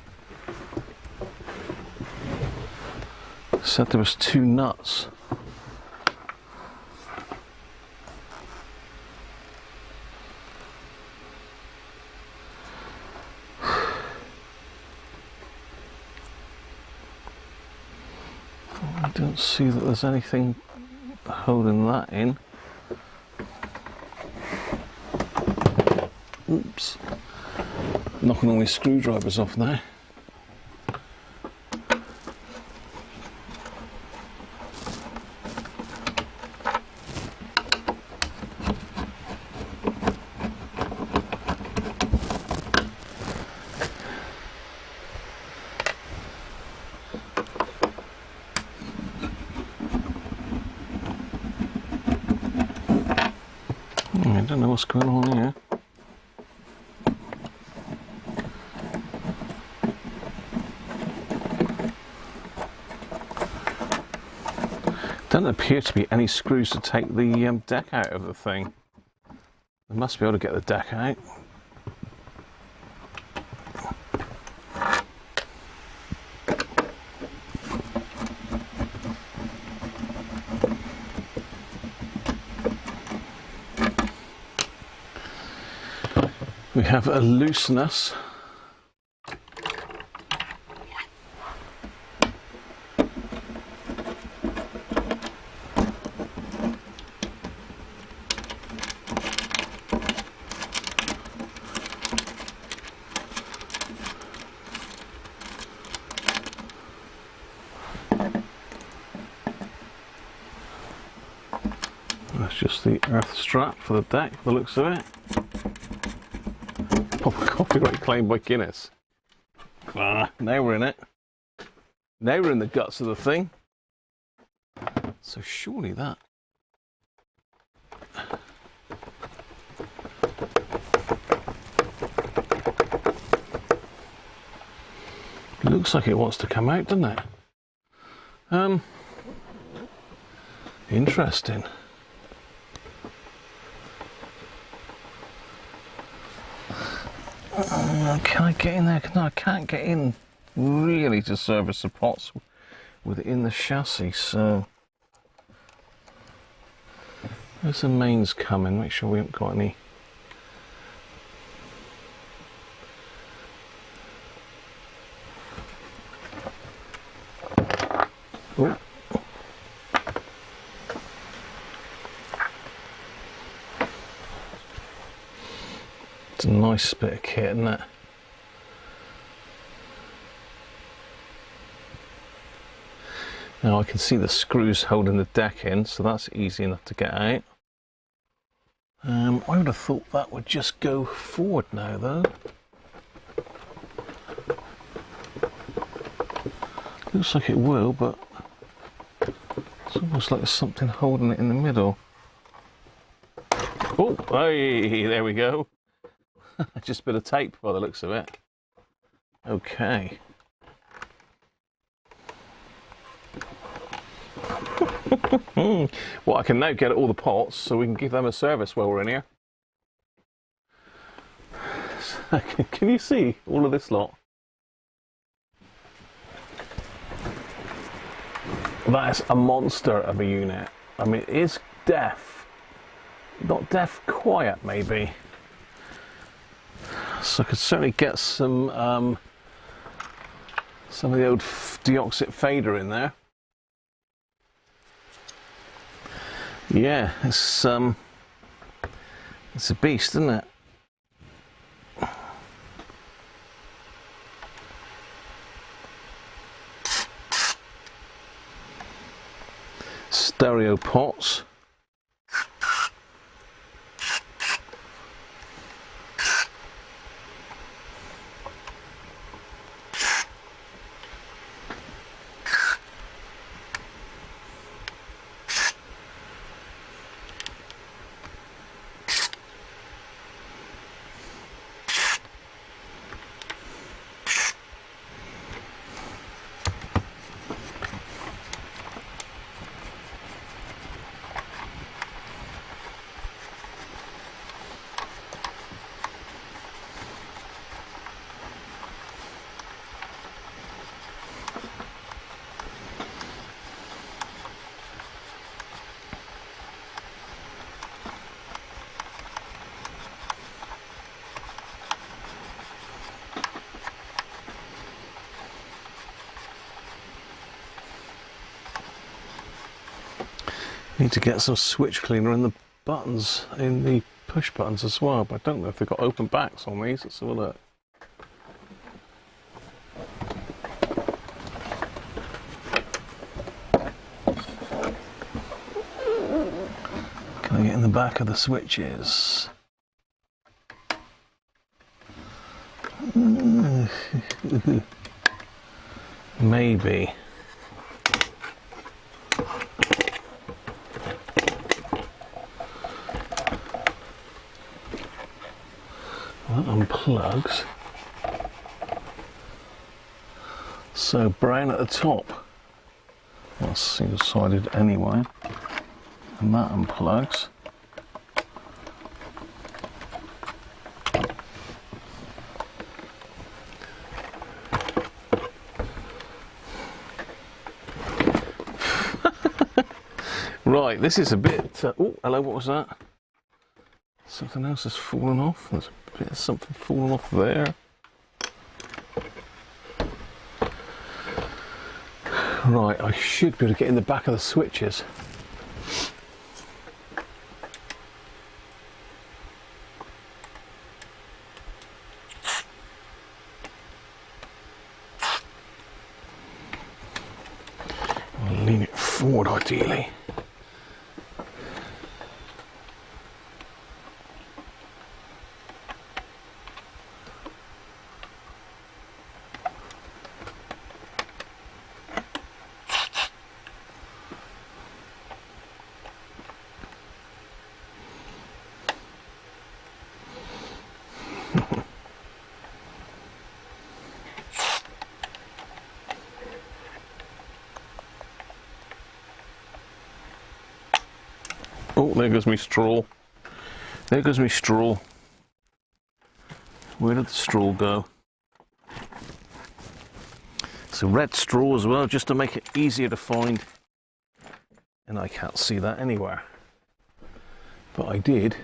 Said there was 2 nuts. I don't see that there's anything holding that in. Oops. Knocking all these screwdrivers off now. I don't know what's going on here. Doesn't appear to be any screws to take the deck out of the thing. They must be able to get the deck out. We have a looseness. That's just the earth strap for the deck, by the looks of it. Copyright claim by Guinness. Ah, now we're in it. Now we're in the guts of the thing. So surely that... looks like it wants to come out, doesn't it? Interesting. Can I get in there? No, I can't get in really to service the pots within the chassis, so there's the mains coming. Make sure we haven't got any. Oh. It's a nice bit of kit, isn't it? Now I can see the screws holding the deck in, so that's easy enough to get out. I would have thought that would just go forward now, though. Looks like it will, but it's almost like there's something holding it in the middle. Oh, hey, there we go. Just a bit of tape by the looks of it. Okay. Well, I can now get at all the pots so we can give them a service while we're in here. So, can you see all of this lot? That's a monster of a unit. I mean, it is deaf. Not deaf quiet, maybe. So I could certainly get some of the old deoxit fader in there. Yeah, it's a beast, isn't it? Stereo pots. Need to get some switch cleaner in the buttons, in the push buttons as well, but I don't know if they've got open backs on these. Let's have a look. Can I get in the back of the switches? Maybe. That unplugs. So brown at the top. That's single-sided anyway. And that unplugs. Right, this is a bit... oh, hello, what was that? Something else has fallen off. There's a bit of something falling off there. Right, I should be able to get in the back of the switches. I'll lean it forward ideally. Oh, there goes my straw. There goes my straw. Where did the straw go? It's a red straw as well, just to make it easier to find. And I can't see that anywhere. But I did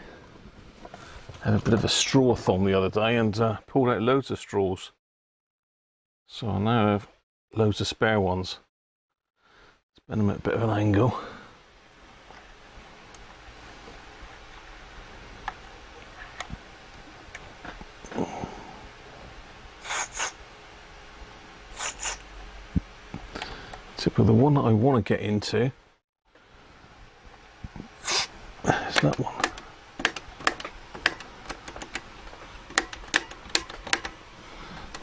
have a bit of a straw-thon the other day and pulled out loads of straws. So I now have loads of spare ones. Let's bend them at a bit of an angle. But the one that I want to get into is that one.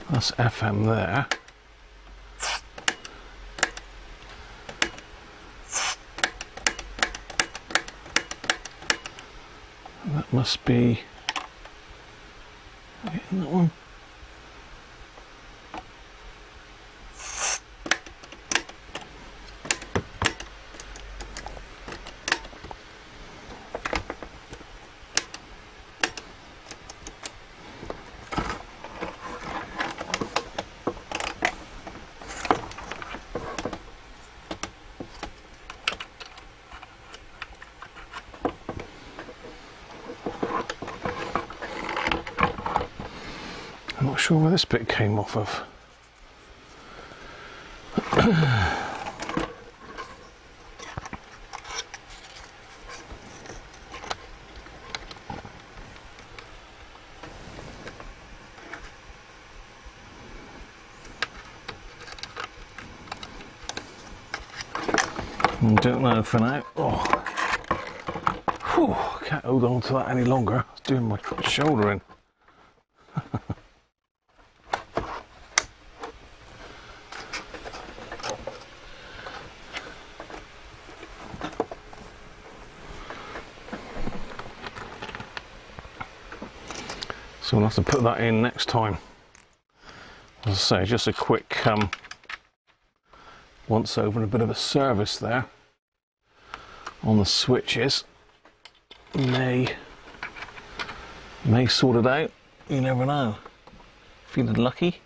That's FM there. That must be getting that one. I'm not sure where this bit came off of. Don't know for now. Oh, whew, can't hold on to that any longer. It's doing my shoulder in. So we'll have to put that in next time. As I say, just a quick once over and a bit of a service there on the switches may sort it out. You never know. Feeling lucky.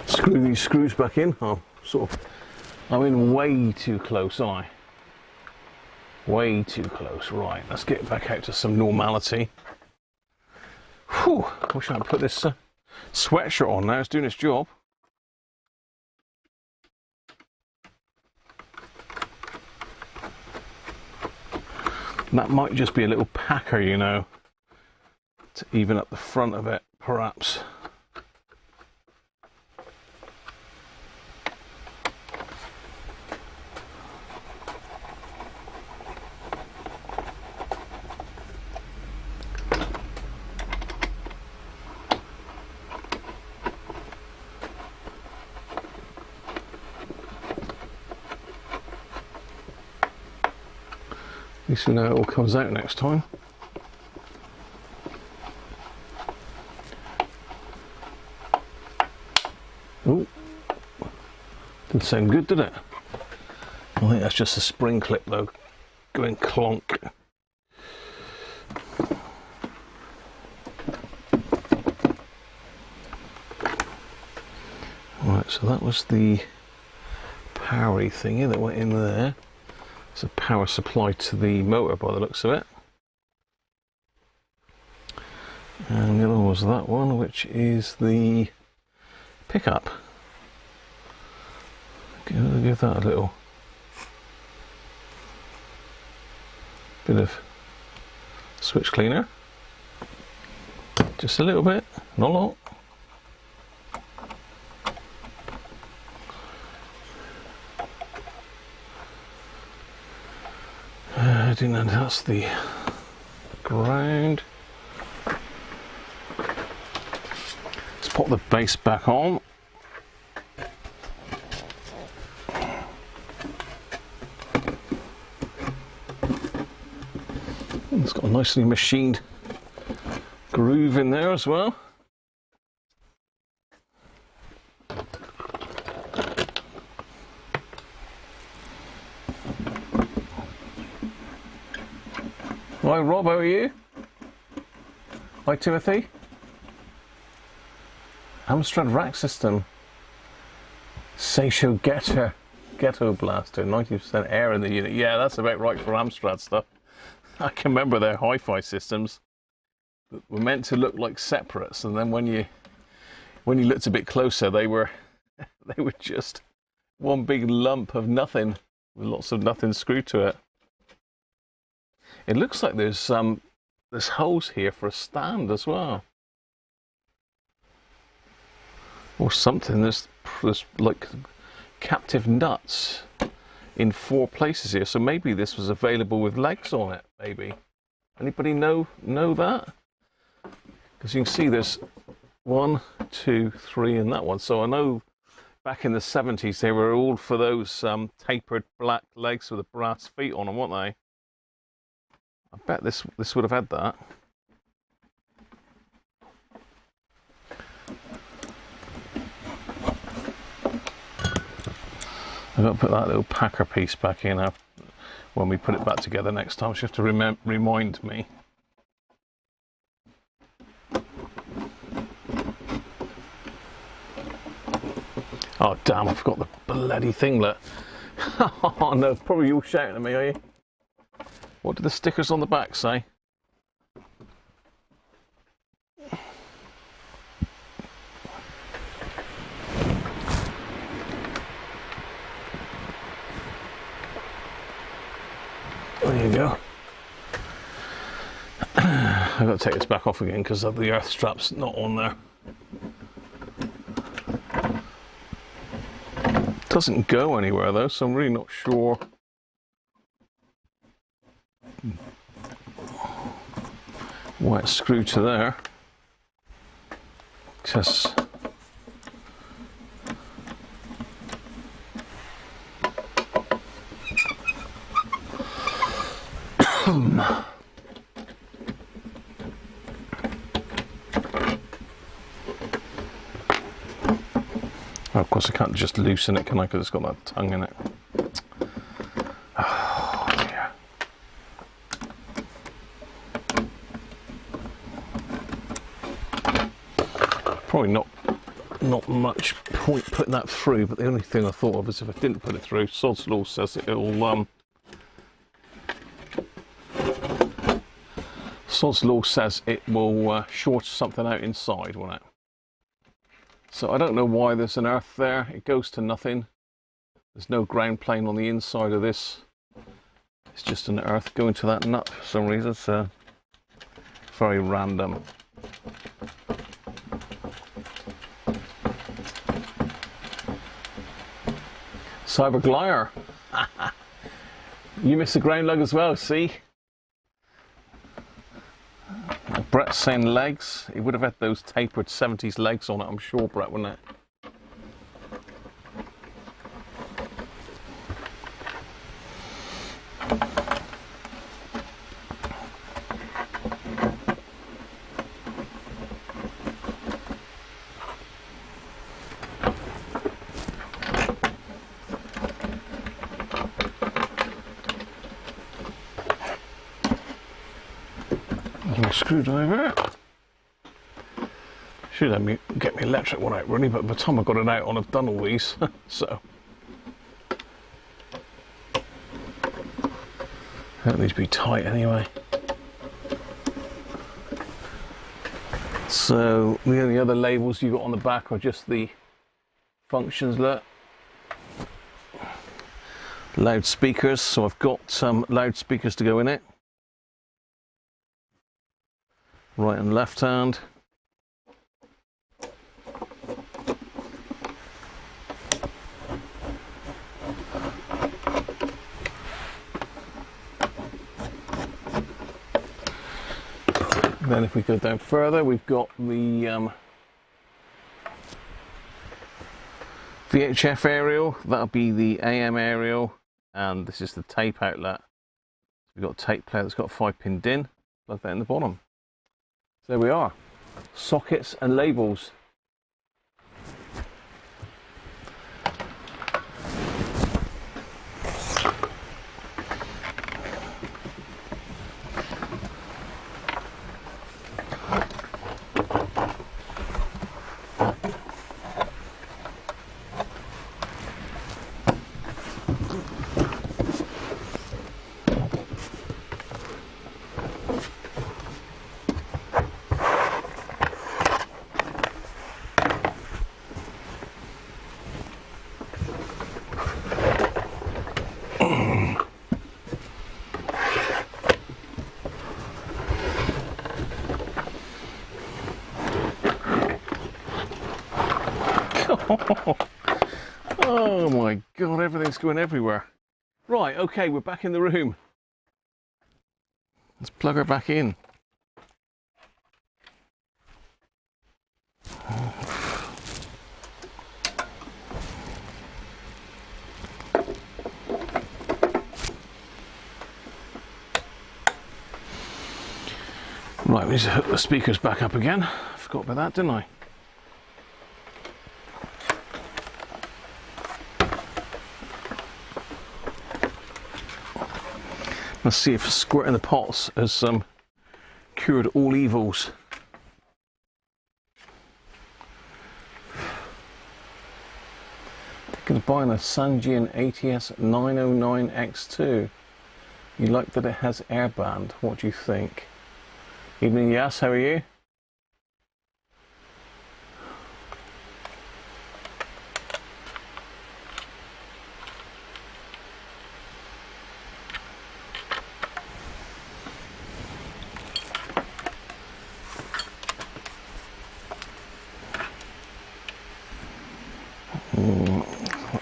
Screw these screws back in. I'm in way too close, aren't I? Way too close. Right, let's get back out to some normality. Whew, wish I had put this sweatshirt on now. It's doing its job. That might just be a little packer, you know, to even up the front of it, perhaps. At least we know it all comes out next time. Oh, didn't sound good, did it? I think that's just a spring clip though, going clonk. Right, so that was the powery thingy that went in there. It's a power supply to the motor by the looks of it. And the other one was that one, which is the pickup. Give that a little bit of switch cleaner. Just a little bit, not a lot. And that's the ground. Let's pop the base back on. It's got a nicely machined groove in there as well. Hi Rob, how are you? Hi Timothy. Amstrad rack system. Seisho Ghetto Blaster, 90% air in the unit. Yeah, that's about right for Amstrad stuff. I can remember their hi-fi systems that were meant to look like separates, and then when you looked a bit closer, they were just one big lump of nothing with lots of nothing screwed to it. It looks like there's holes here for a stand as well, or something. There's like captive nuts in 4 places here, so maybe this was available with legs on it. Maybe anybody know that? Because you can see there's 1, 2, 3 in that one. So I know back in the 70s they were all for those tapered black legs with the brass feet on them, weren't they? I bet this would have had that. I've got to put that little packer piece back in when we put it back together next time. She have to remind me. Oh damn, I forgot the bloody thinglet. Oh no, probably you all shouting at me, are you? What do the stickers on the back say? There you go. I've got to take this back off again because the earth strap's not on there. It doesn't go anywhere though, so I'm really not sure why it's screwed to there. Just of course I can't just loosen it, can I? Because it's got that tongue in it. Oh dear. Probably not much point putting that through, but the only thing I thought of is if I didn't put it through, Sod's Law says it'll Sod's Law says it will short something out inside, won't it? So I don't know why there's an earth there. It goes to nothing. There's no ground plane on the inside of this. It's just an earth going to that nut for some reason. So very random. Cyber Glider. You missed the ground lug as well, see? Brett's saying legs. He would have had those tapered 70s legs on it, I'm sure, Brett, wouldn't it? Screwdriver. Should let me get my electric one out really, but by the time I got it out on, I've done all these. So that needs to be tight anyway. So the only other labels you got on the back are just the functions. Look, loudspeakers. So I've got some loudspeakers to go in it. Right and left hand. Then if we go down further, we've got the VHF aerial. That'll be the AM aerial, and this is the tape outlet. We've got a tape player that's got a 5-pin DIN. Plug that in the bottom. There we are, sockets and labels. Oh my god, everything's going everywhere. Right, okay, we're back in the room. Let's plug her back in. Right, we need to hook the speakers back up again. I forgot about that, didn't I? Let's see if squirting the pots has cured all evils. Thinking of buying a Sangean ATS 909X2. You like that it has airband. What do you think? Evening, yes, how are you?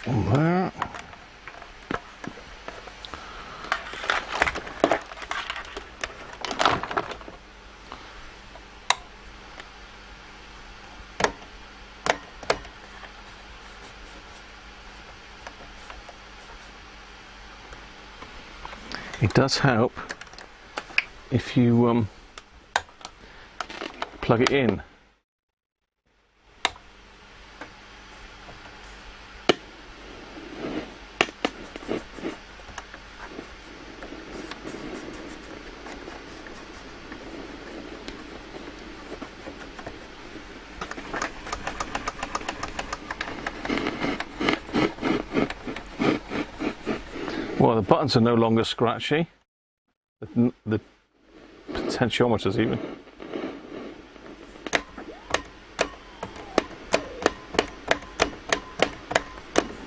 There. It does help if you plug it in. Well, the buttons are no longer scratchy. The potentiometers even.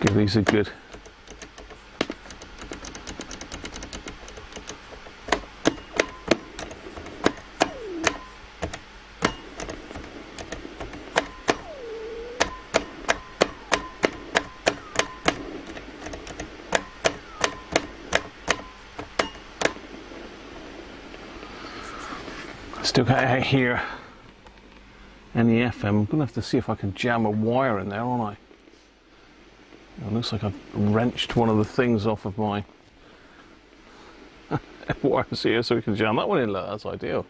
Give these a good. Still can't hear any FM. I'm going to have to see if I can jam a wire in there, aren't I? It looks like I've wrenched one of the things off of my wires here, so we can jam that one in. That's ideal.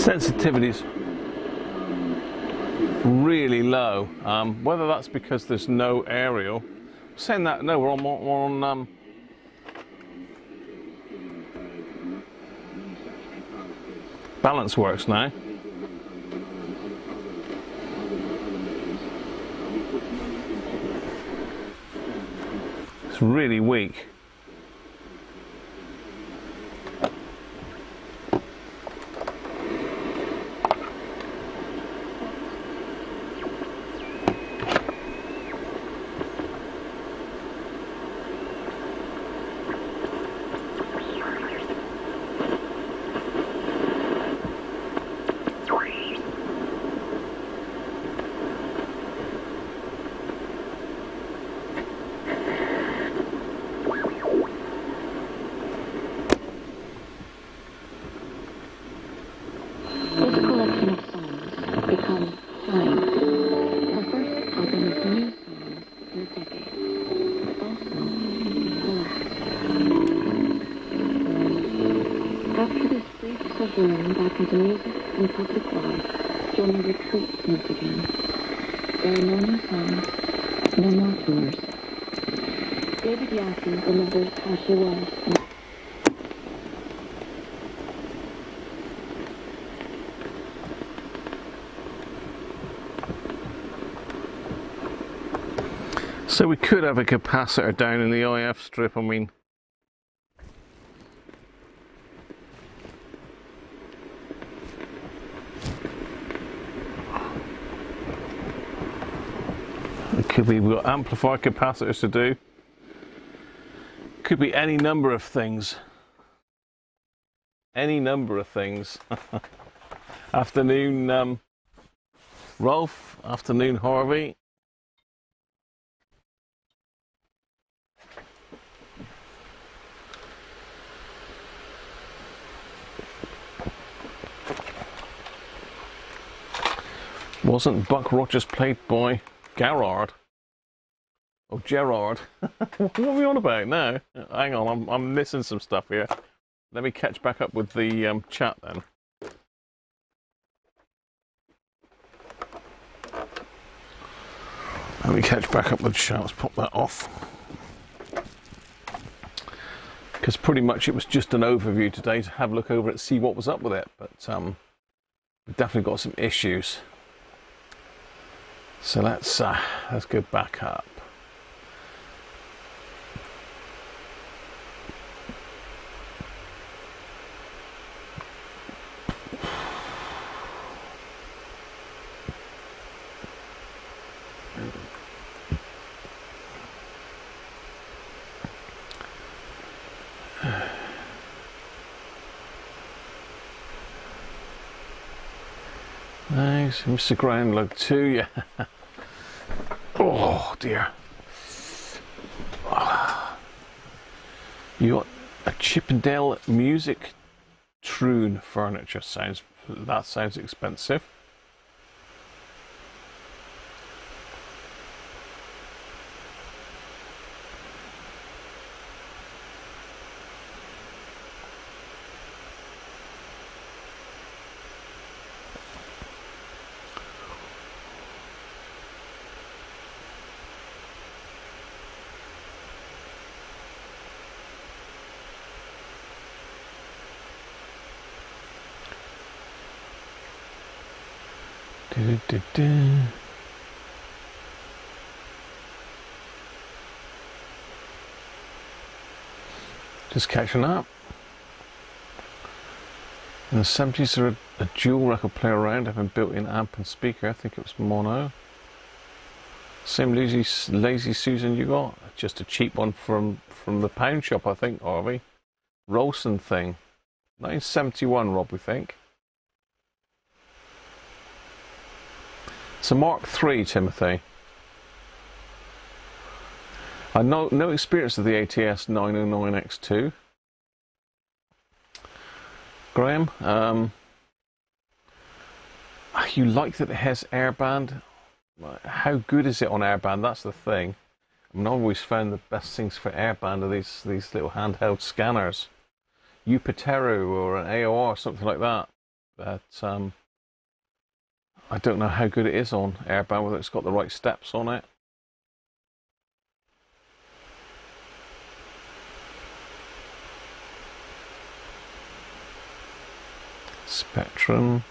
Sensitivity's really low. Whether that's because there's no aerial. Saying that, no, we're on balance works now. It's really weak. This collection of songs become time. The first album of new songs in a decade. Also, the last. After this brief sojourn back into music and public life, Johnny retreats once again. There are no new songs, no more tours. David Yassey remembers how she was. So we could have a capacitor down in the IF strip, I mean. It could be, we've got amplifier capacitors to do. Could be any number of things. Any number of things. Afternoon, Rolf. Afternoon, Harvey. Wasn't Buck Rogers played by Gerard? Oh, Gerard. What are we on about now? Hang on, I'm missing some stuff here. Let me catch back up with the chat then. Let me catch back up with the chat. Let's pop that off. Because pretty much it was just an overview today to have a look over it, see what was up with it. But we've definitely got some issues. So let's go back up. Nice, Mr. Groundlug too, yeah. Oh dear. You got a Chippendale Music Troon furniture. That sounds expensive. Just catching up. In the 70s, there was a dual record player around, having built-in amp and speaker. I think it was mono. Same lazy Susan you got? Just a cheap one from the pound shop, I think, Harvey. Rolson thing. 1971, Rob, we think. It's a Mark III, Timothy. I know no experience of the ATS 909X2. Graham, you like that it has airband? How good is it on airband? That's the thing. I mean, I've always found the best things for airband are these little handheld scanners. Upatero or an AOR, something like that. But I don't know how good it is on airband, whether it's got the right steps on it. Spectrum.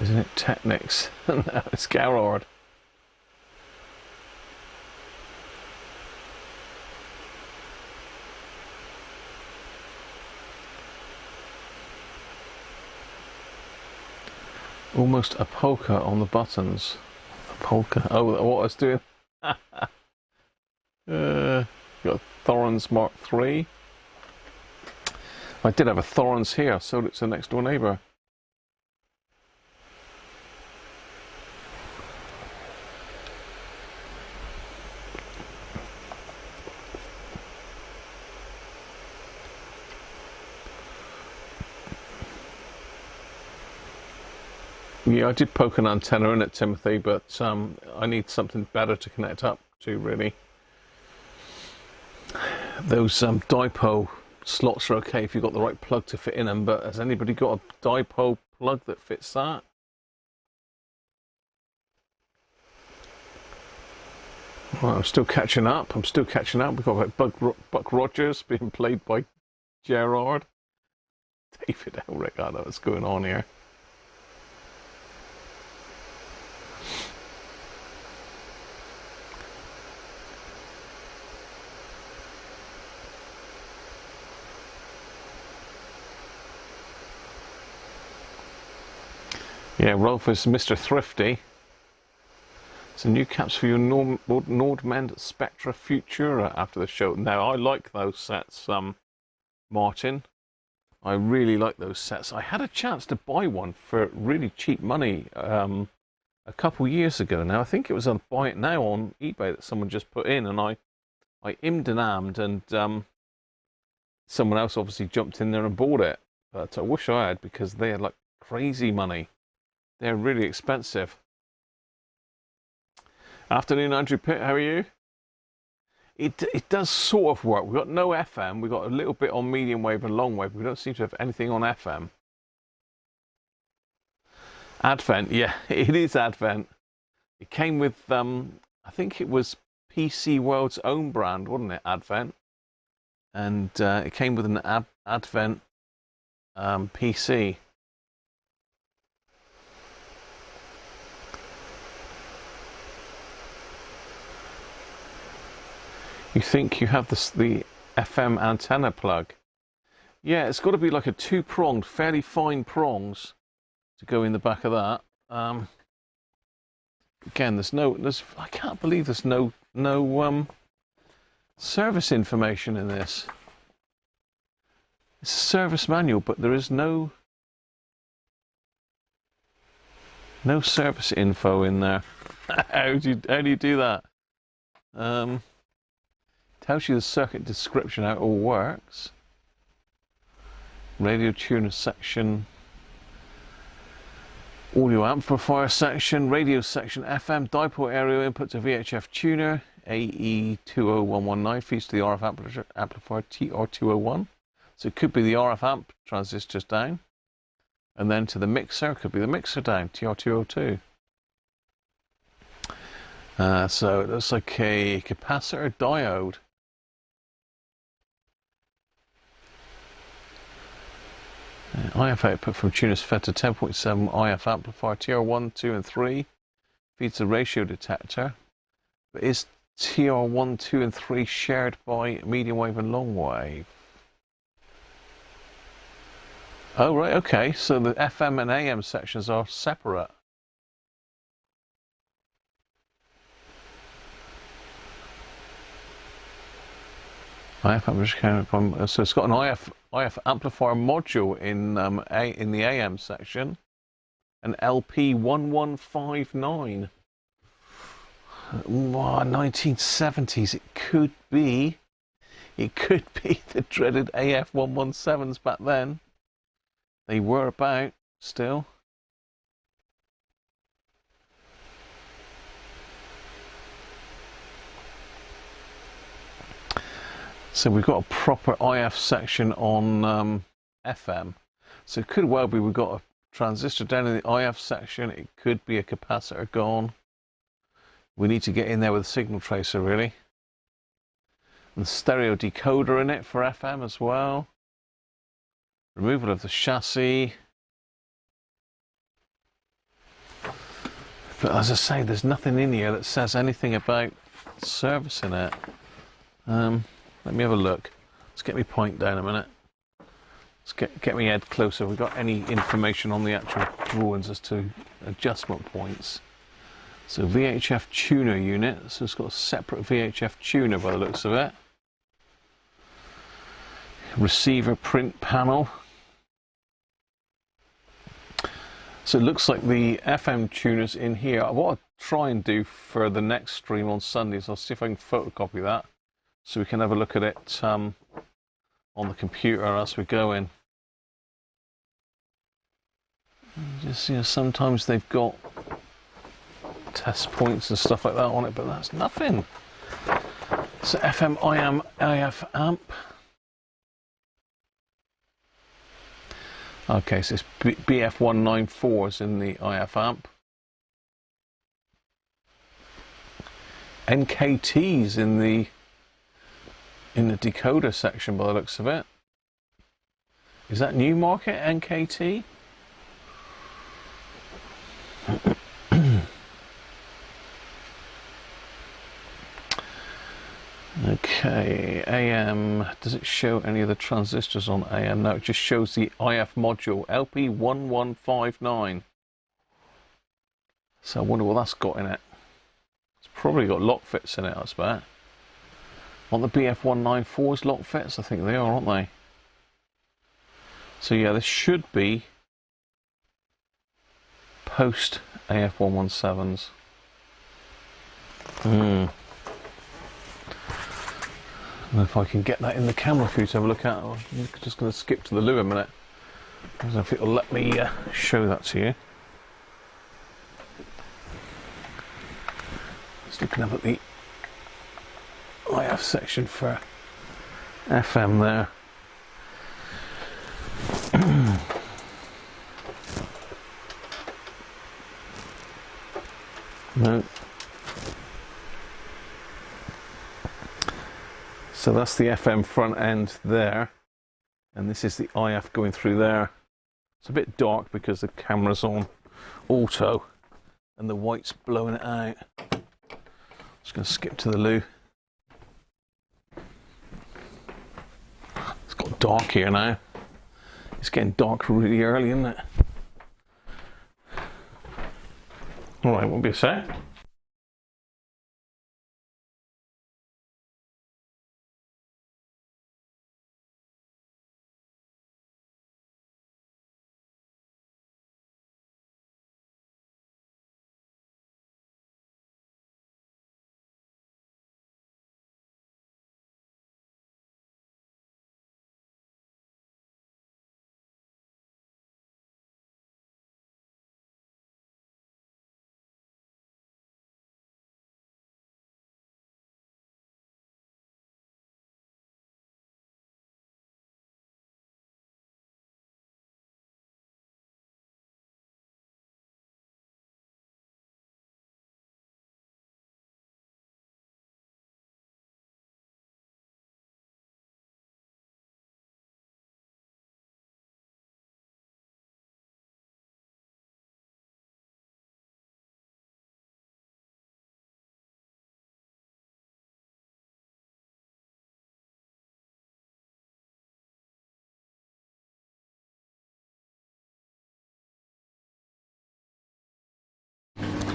Isn't it Technics? No, it's Garrard. Almost a polka on the buttons. A polka. Oh, what I was doing. Got a Thorens Mark III. I did have a Thorens here. I sold it to a next door neighbour. Yeah, I did poke an antenna in it, Timothy, but I need something better to connect up to, really. Those dipole slots are okay if you've got the right plug to fit in them, but has anybody got a dipole plug that fits that? Well, I'm still catching up. We've got like Buck Rogers being played by Gerard. David Elric, I don't know what's going on here. Yeah, Rolf is Mr. Thrifty. So new caps for your Nordmend Spectra Futura after the show. Now, I like those sets, Martin. I really like those sets. I had a chance to buy one for really cheap money a couple years ago now. I think it was on Buy It Now on eBay that someone just put in, and I immed and ammed, and someone else obviously jumped in there and bought it. But I wish I had, because they had like crazy money. They're really expensive. Afternoon, Andrew Pitt, how are you? It does sort of work. We've got no FM. We've got a little bit on medium wave and long wave. We don't seem to have anything on FM. Advent, yeah, it is Advent. It came with, I think it was PC World's own brand, wasn't it, Advent? And it came with an Advent PC. You think you have the FM antenna plug? Yeah, it's got to be like a two-pronged, fairly fine prongs to go in the back of that. Again, I can't believe there's no service information in this. It's a service manual, but there is no service info in there. How do you do that? Tells you the circuit description, how it all works. Radio tuner section, audio amplifier section, radio section, FM, dipole area input to VHF tuner, AE20119 feeds to the RF amplifier TR201. So it could be the RF amp transistors down, and then to the mixer, could be the mixer down, TR202. So it looks like a capacitor diode. IF output from tuners fed to 10.7 IF amplifier, TR1, 2 and 3 feeds the ratio detector. But is TR1, 2 and 3 shared by medium wave and long wave? Oh right, okay, so the FM and AM sections are separate. IF amplifier, so it's got an IF amplifier module in the AM section, an LP1159. 1970s. It could be the dreaded AF117s back then. They were about still. So we've got a proper IF section on FM. So it could well be we've got a transistor down in the IF section. It could be a capacitor gone. We need to get in there with a signal tracer, really. And stereo decoder in it for FM as well. Removal of the chassis. But as I say, there's nothing in here that says anything about servicing it. Let me have a look. Let's get my point down a minute. Let's get my head closer. Have we got any information on the actual drawings as to adjustment points? So VHF tuner unit. So it's got a separate VHF tuner by the looks of it. Receiver print panel. So it looks like the FM tuner's in here. What I'll try and do for the next stream on Sunday is I'll see if I can photocopy that, so we can have a look at it on the computer as we go in. Just, you know, sometimes they've got test points and stuff like that on it, but that's nothing. So FM IF amp. Okay, so it's BF194 is in the IF amp. NKT's in the decoder section by the looks of it. Is that new market, NKT? Okay, AM, does it show any of the transistors on AM? No, it just shows the IF module, LP1159. So I wonder what that's got in it. It's probably got lock fits in it, I suppose. Aren't the BF194s lock fits? I think they are, aren't they? So yeah, this should be post AF117s. I don't know if I can get that in the camera for you to have a look at. I'm just going to skip to the loo a minute. I don't know if it'll let me show that to you. Just looking up at the IF section for FM there. No. So that's the FM front end there, and this is the IF going through there. It's a bit dark because the camera's on auto and the white's blowing it out. Just going to skip to the loo. It's got dark here now. It's getting dark really early, isn't it? Alright, won't be a sec.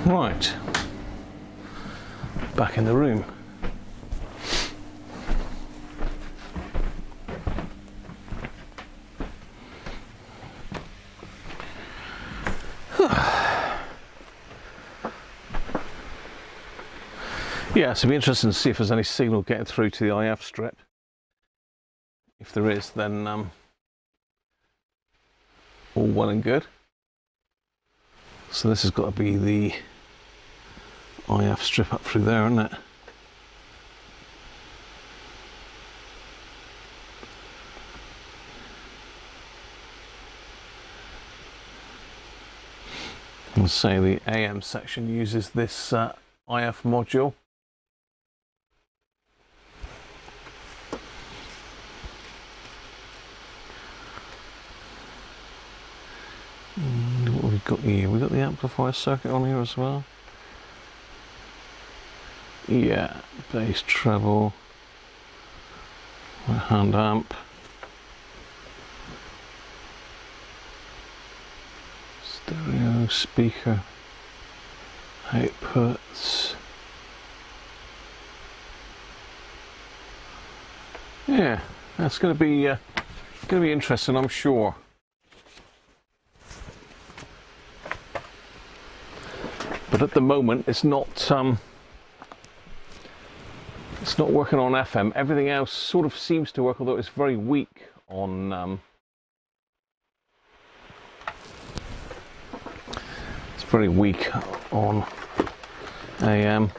Right, back in the room. Yeah, so it'll be interesting to see if there's any signal getting through to the IF strip. If there is, then all well and good. So this has got to be the IF strip up through there, isn't it? Let's say the AM section uses this IF module. What have we got here? We got the amplifier circuit on here as well. Yeah, bass, treble, hand amp, stereo speaker, outputs. Yeah, that's going to be interesting, I'm sure. But at the moment, it's not working on FM. Everything else sort of seems to work, although it's very weak on very weak on AM.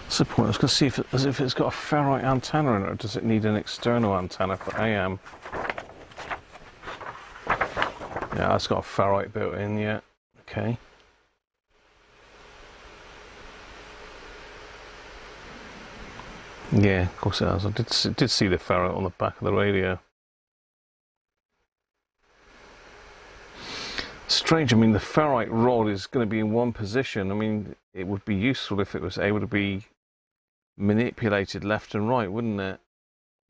What's the point? I was going to see if it's got a ferrite antenna in it, or does it need an external antenna for AM? Yeah, it's got a ferrite built in, yeah. Okay. Yeah, of course it has. I did see the ferrite on the back of the radio. Strange, I mean, the ferrite rod is going to be in one position. I mean, it would be useful if it was able to be manipulated left and right, wouldn't it?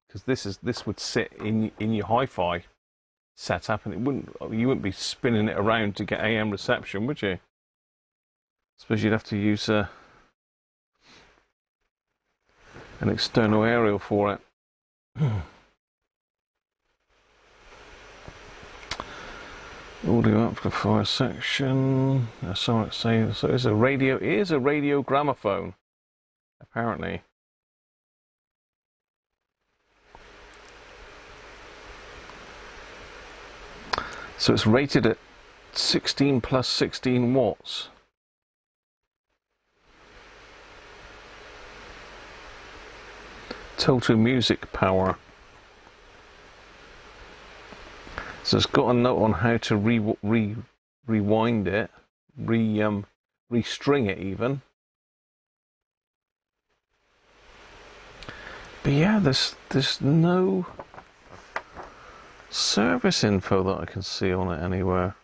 Because this would sit in your hi-fi setup, and you wouldn't be spinning it around to get AM reception, would you? I suppose you'd have to use an external aerial for it. Audio amplifier section. So it's a radio. It is a radio gramophone, apparently. So it's rated at 16 plus 16 watts. Total music power. So it's got a note on how to rewind it, restring it even. But yeah, there's no service info that I can see on it anywhere.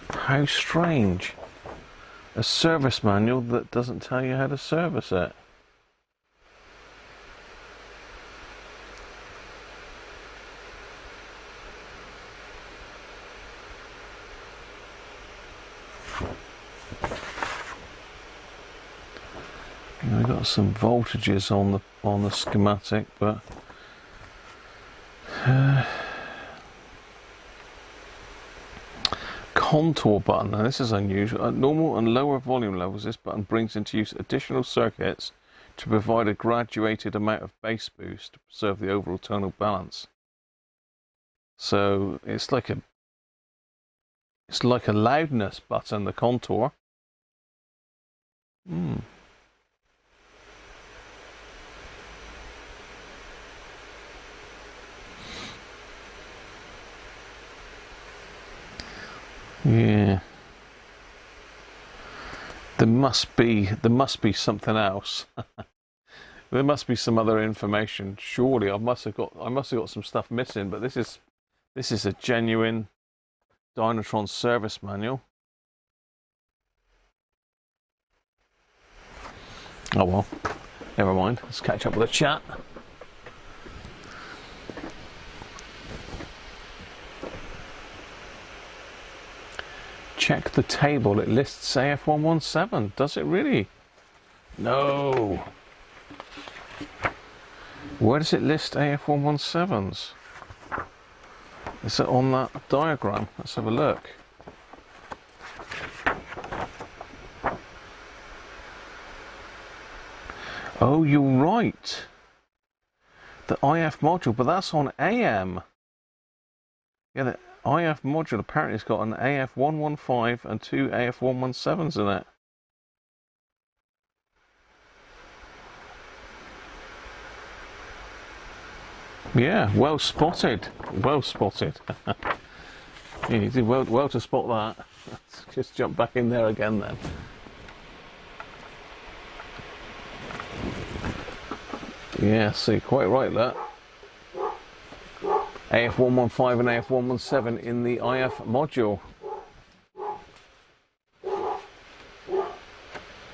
How strange. A service manual that doesn't tell you how to service it. We've got some voltages on the schematic, but contour button. Now this is unusual. At normal and lower volume levels, this button brings into use additional circuits to provide a graduated amount of bass boost to preserve the overall tonal balance. So it's like a loudness button, the contour. Yeah. There must be something else. There must be some other information. Surely I must have got some stuff missing, but this is a genuine Dynatron service manual. Oh well, never mind. Let's catch up with the chat. Check the table. It lists AF117. Does it really? No. Where does it list AF117s? Is it on that diagram? Let's have a look. Oh, you're right. The IF module, but that's on AM. Yeah, the IF module apparently has got an AF115 and two AF117s in it. Yeah, well spotted. Well spotted. Yeah, you did well to spot that. Let's just jump back in there again then. Yeah, see, quite right that. AF115 and AF117 in the IF module.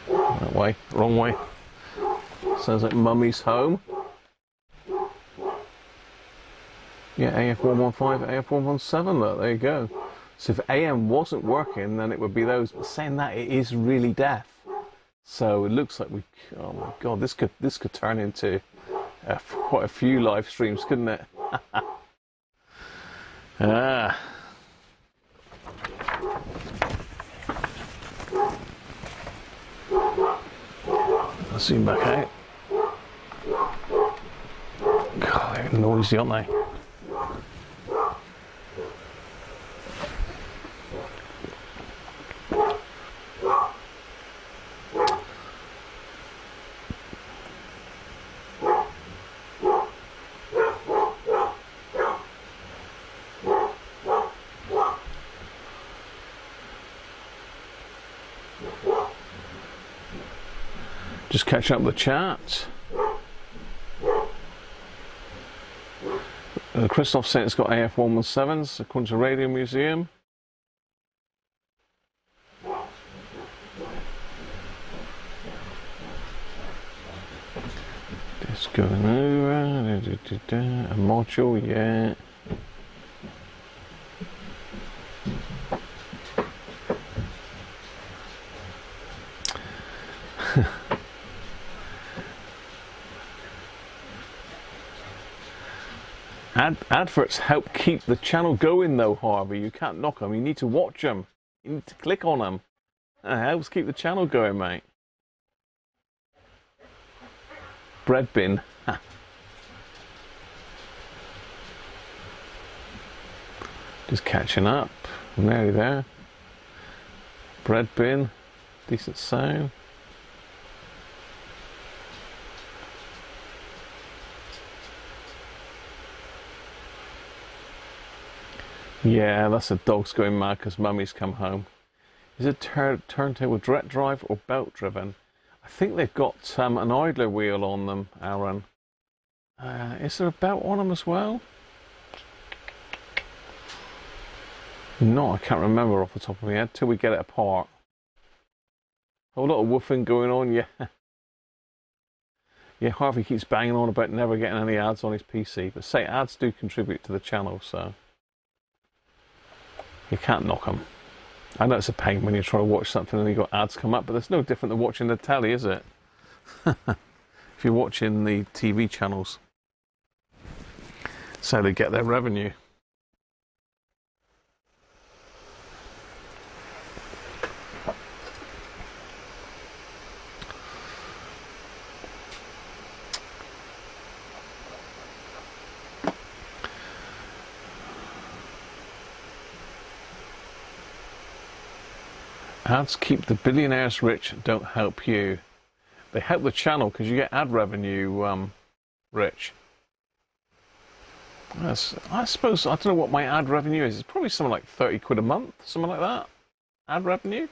That way, wrong way. Sounds like Mummy's home. Yeah, AF115, AF117, look, there you go. So if AM wasn't working, then it would be those. But saying that, it is really deaf. So it looks like oh my God, this could turn into quite a few live streams, couldn't it? Ah. I'll zoom back out. God, they're noisy, aren't they? Just catching up with the chat. Christoph said it's got AF117s, according to Radio Museum. Just going over, a module, yeah. Adverts help keep the channel going though, Harvey. You can't knock them. You need to watch them. You need to click on them. It helps keep the channel going, mate. Bread bin. Just catching up. Nearly there. Bread bin. Decent sound. Yeah, that's the dog's going mad because mummy's come home. Is it turntable direct drive or belt driven? I think they've got an idler wheel on them, Aaron. Is there a belt on them as well? No, I can't remember off the top of my head till we get it apart. A whole lot of woofing going on, yeah. Yeah, Harvey keeps banging on about never getting any ads on his PC, but say ads do contribute to the channel, so you can't knock them. I know it's a pain when you're trying to watch something and you've got ads come up, but it's no different than watching the telly, is it? If you're watching the TV channels. That's how they get their revenue. Ads keep the billionaires rich, don't help you. They help the channel because you get ad revenue, Rich. I suppose, I don't know what my ad revenue is. It's probably something like 30 quid a month, something like that. Ad revenue.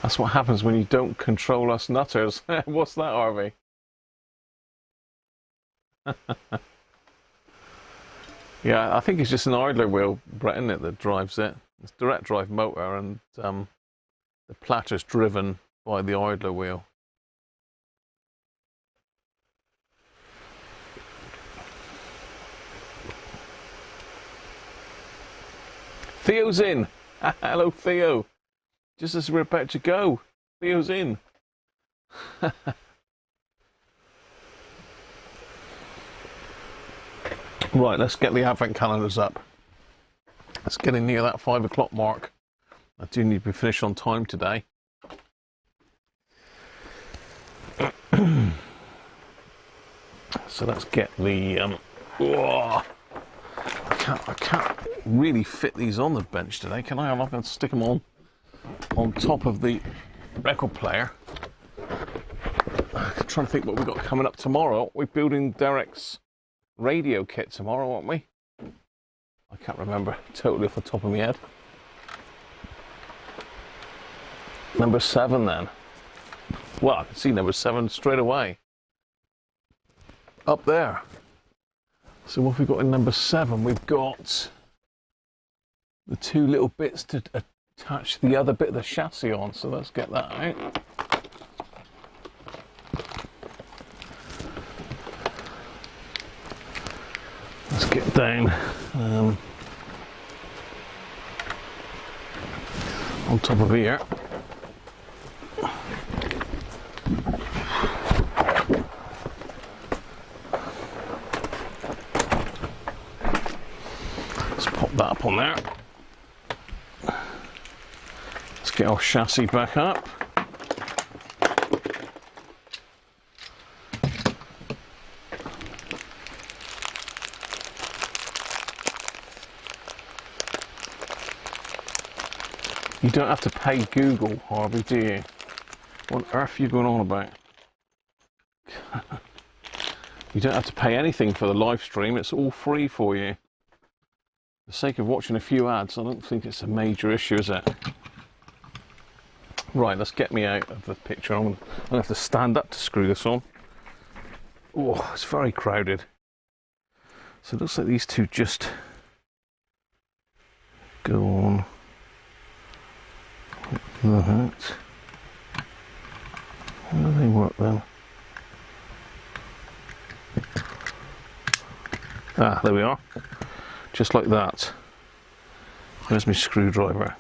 That's what happens when you don't control us nutters. What's that, Harvey? Yeah, I think it's just an idler wheel, Brett, isn't it, that drives it. It's direct drive motor, and the platter's driven by the idler wheel. Theo's in. Hello, Theo. Just as we're about to go, Theo's in. Right, let's get the advent calendars up. It's getting near that 5 o'clock mark. I do need to be finished on time today. So let's get the I can't really fit these on the bench today, can I? I'm not going to stick them on top of the record player. I'm trying to think what we've got coming up tomorrow. We're building Derek's radio kit tomorrow, aren't we? I can't remember totally off the top of my head. Number 7 then. Well, I can see number 7 straight away. Up there. So what have we got in number 7? We've got the 2 little bits to attach the other bit of the chassis on. So let's get that out. Let's get down on top of here. Let's pop that up on there. Let's get our chassis back up. You don't have to pay Google, Harvey, do you? What on earth are you going on about? You don't have to pay anything for the live stream. It's all free for you. For the sake of watching a few ads, I don't think it's a major issue, is it? Right, let's get me out of the picture. I'm gonna have to stand up to screw this on. Oh, it's very crowded. So it looks like these two just go on like that. How do they work then? Ah, there we are. Just like that. Where's my screwdriver?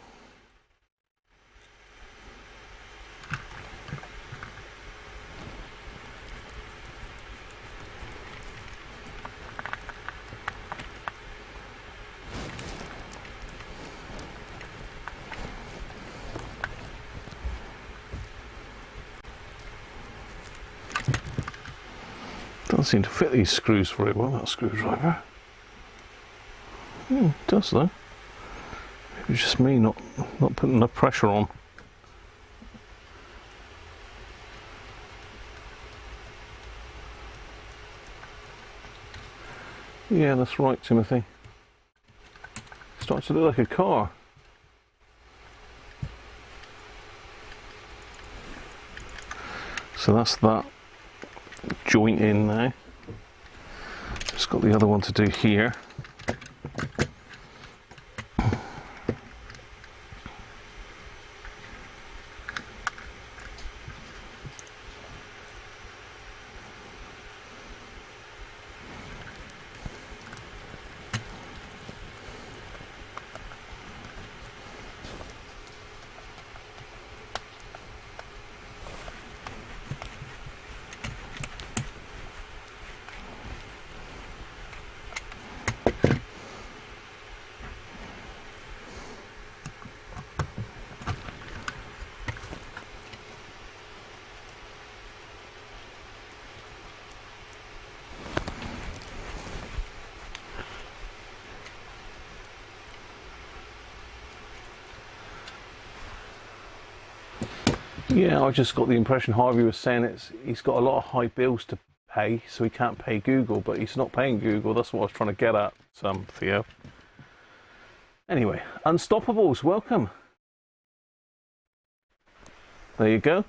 Doesn't seem to fit these screws very well, that screwdriver. It does though. Maybe it's just me not putting enough pressure on. Yeah, that's right, Timothy. It starts to look like a car. So that's that joint in now. Just got the other one to do here. Yeah, I just got the impression Harvey was saying he's got a lot of high bills to pay, so he can't pay Google, but he's not paying Google. That's what I was trying to get at, Theo. Anyway, Unstoppables, welcome. There you go.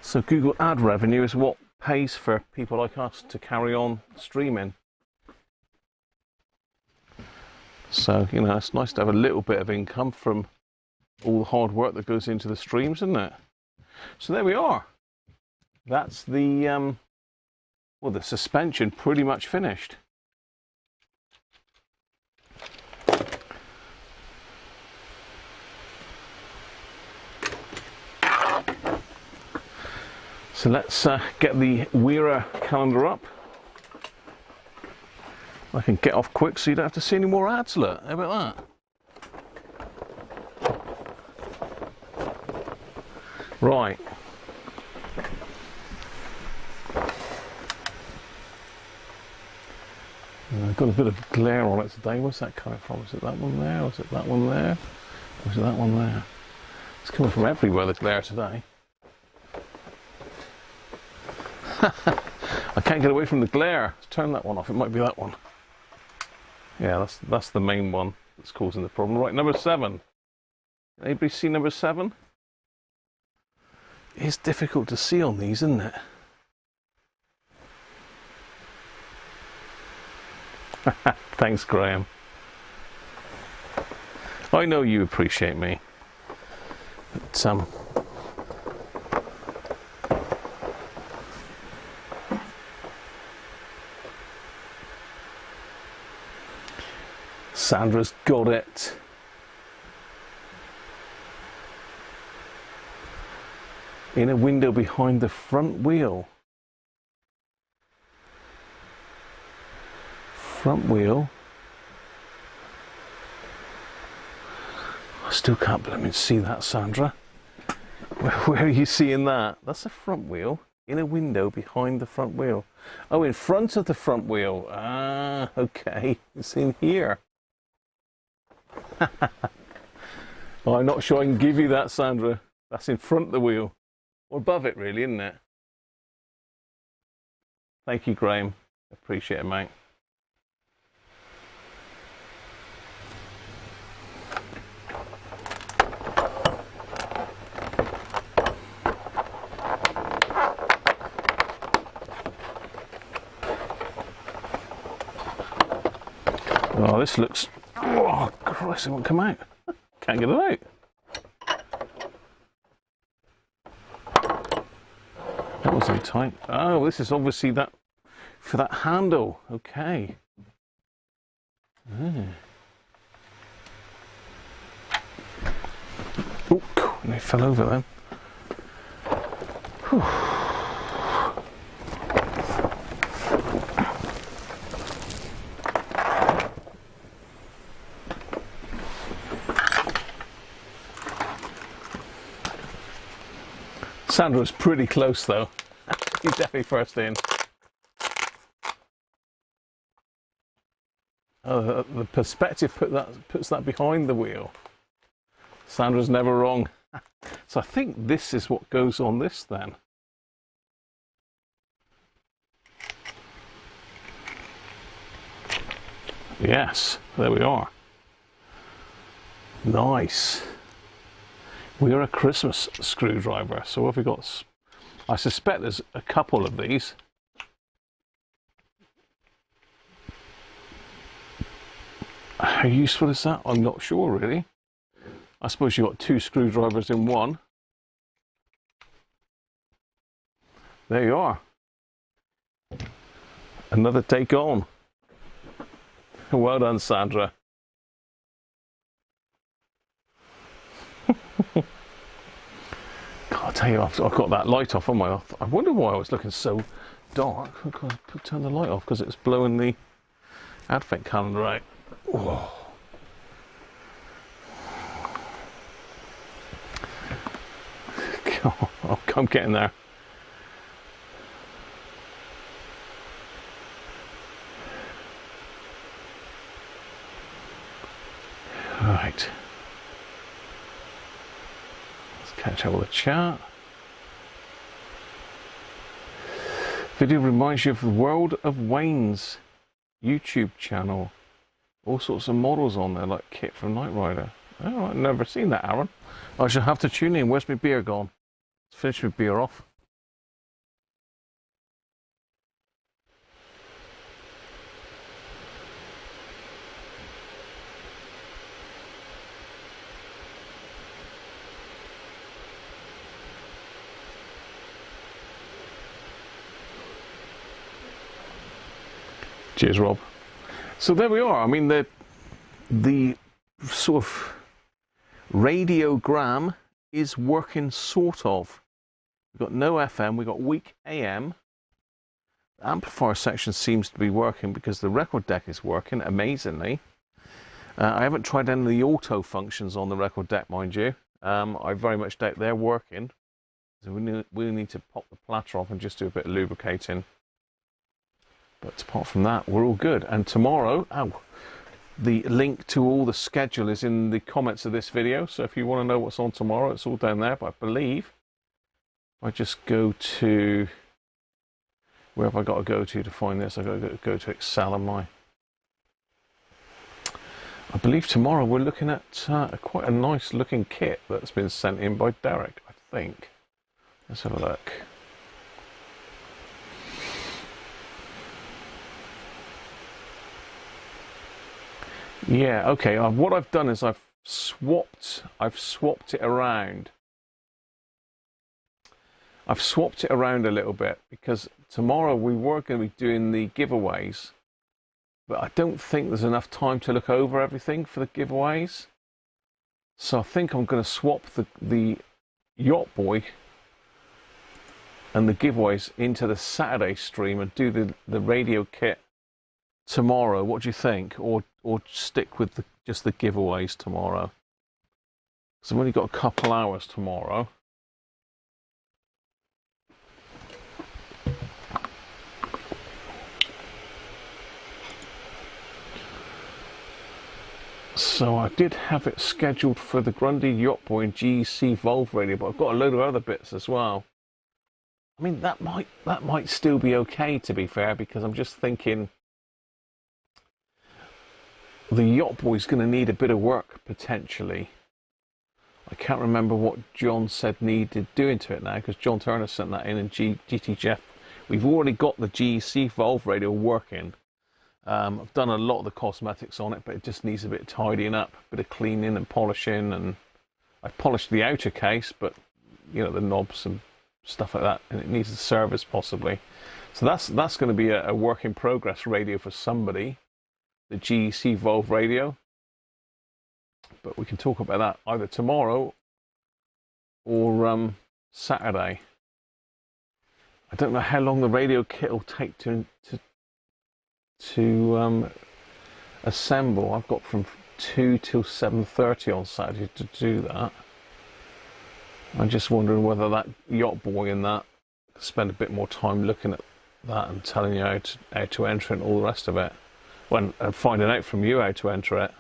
So Google ad revenue is what pays for people like us to carry on streaming. So, you know, it's nice to have a little bit of income from all the hard work that goes into the streams, isn't it? So there we are. That's the well, the suspension pretty much finished. So let's get the Weira calendar up. I can get off quick so you don't have to see any more ads. Look, how about that? Right. I've got a bit of glare on it today. Where's that coming from? Is it that one there? Or is it that one there? Or is it that one there? It's coming from everywhere, the glare today. I can't get away from the glare. Let's turn that one off. It might be that one. Yeah, that's the main one that's causing the problem. Right, number 7. Anybody see number 7? It's difficult to see on these, isn't it? Thanks, Graham. I know you appreciate me. But, Sandra's got it. In a window behind the front wheel. Front wheel. I still can't believe it. See that, Sandra? Where are you seeing that? That's a front wheel in a window behind the front wheel. Oh, in front of the front wheel. Ah, okay. It's in here. Oh, I'm not sure I can give you that, Sandra. That's in front of the wheel. Or above it, really, isn't it? Thank you, Graham. Appreciate it, mate. Oh, this looks... Oh, Christ, it won't come out. Can't get it out. That wasn't tight. Oh, this is obviously that for that handle. Okay. Oh, and it fell over then. Whew. Sandra's pretty close though. He's definitely first in. Oh, the perspective puts that behind the wheel. Sandra's never wrong. So I think this is what goes on this then. Yes, there we are. Nice. We are a Christmas screwdriver. So what have we got? I suspect there's a couple of these. How useful is that? I'm not sure really. I suppose you've got two screwdrivers in one. There you are. Another take on. Well done, Sandra. God, I'll tell you, I've got that light off on my... I wonder why I was looking so dark. I've got to turn the light off because it's blowing the advent calendar out. Whoa. God, I'm getting there. Right. Let's catch up with the chat. Video reminds you of the World of Wayne's YouTube channel. All sorts of models on there, like Kit from Knight Rider. Oh, I've never seen that, Aaron. I shall have to tune in. Where's my beer gone? Let's finish my beer off. Cheers, Rob. So there we are. I mean, the sort of radiogram is working sort of. We've got no FM, we've got weak AM. The amplifier section seems to be working because the record deck is working amazingly. I haven't tried any of the auto functions on the record deck, mind you. I very much doubt they're working. So we need to pop the platter off and just do a bit of lubricating. But apart from that, we're all good. And tomorrow, the link to all the schedule is in the comments of this video. So if you want to know what's on tomorrow, it's all down there. But I believe if I just go to... Where have I got to go to find this? I've got to go to Excel, am I? I believe tomorrow we're looking at quite a nice looking kit that's been sent in by Derek, I think. Let's have a look. Yeah, okay, what I've done is I've swapped it around. I've swapped it around a little bit because tomorrow we were going to be doing the giveaways, but I don't think there's enough time to look over everything for the giveaways. So I think I'm going to swap the Yacht Boy and the giveaways into the Saturday stream and do the radio kit tomorrow. What do you think? Or stick with just the giveaways tomorrow? So I've only got a couple hours tomorrow. So I did have it scheduled for the Grundy Yacht Boy and GEC Volve radio, but I've got a load of other bits as well. I mean, that might still be okay, to be fair, because I'm just thinking the Yacht Boy's going to need a bit of work potentially. I can't remember what John said needed doing to it now, because John Turner sent that in, and GT Jeff. We've already got the GEC Volve radio working. I've done a lot of the cosmetics on it, but it just needs a bit of tidying up, a bit of cleaning and polishing. And I've polished the outer case, but you know, the knobs and stuff like that, and it needs a service possibly. So that's going to be a work in progress radio for somebody, the GEC Volve radio. But we can talk about that either tomorrow or Saturday. I don't know how long the radio kit will take to assemble. I've got from 2 till 7:30 on Saturday to do that. I'm just wondering whether that yacht boy and that spend a bit more time looking at that and telling you how to enter it and all the rest of it. When finding out from you how to enter it,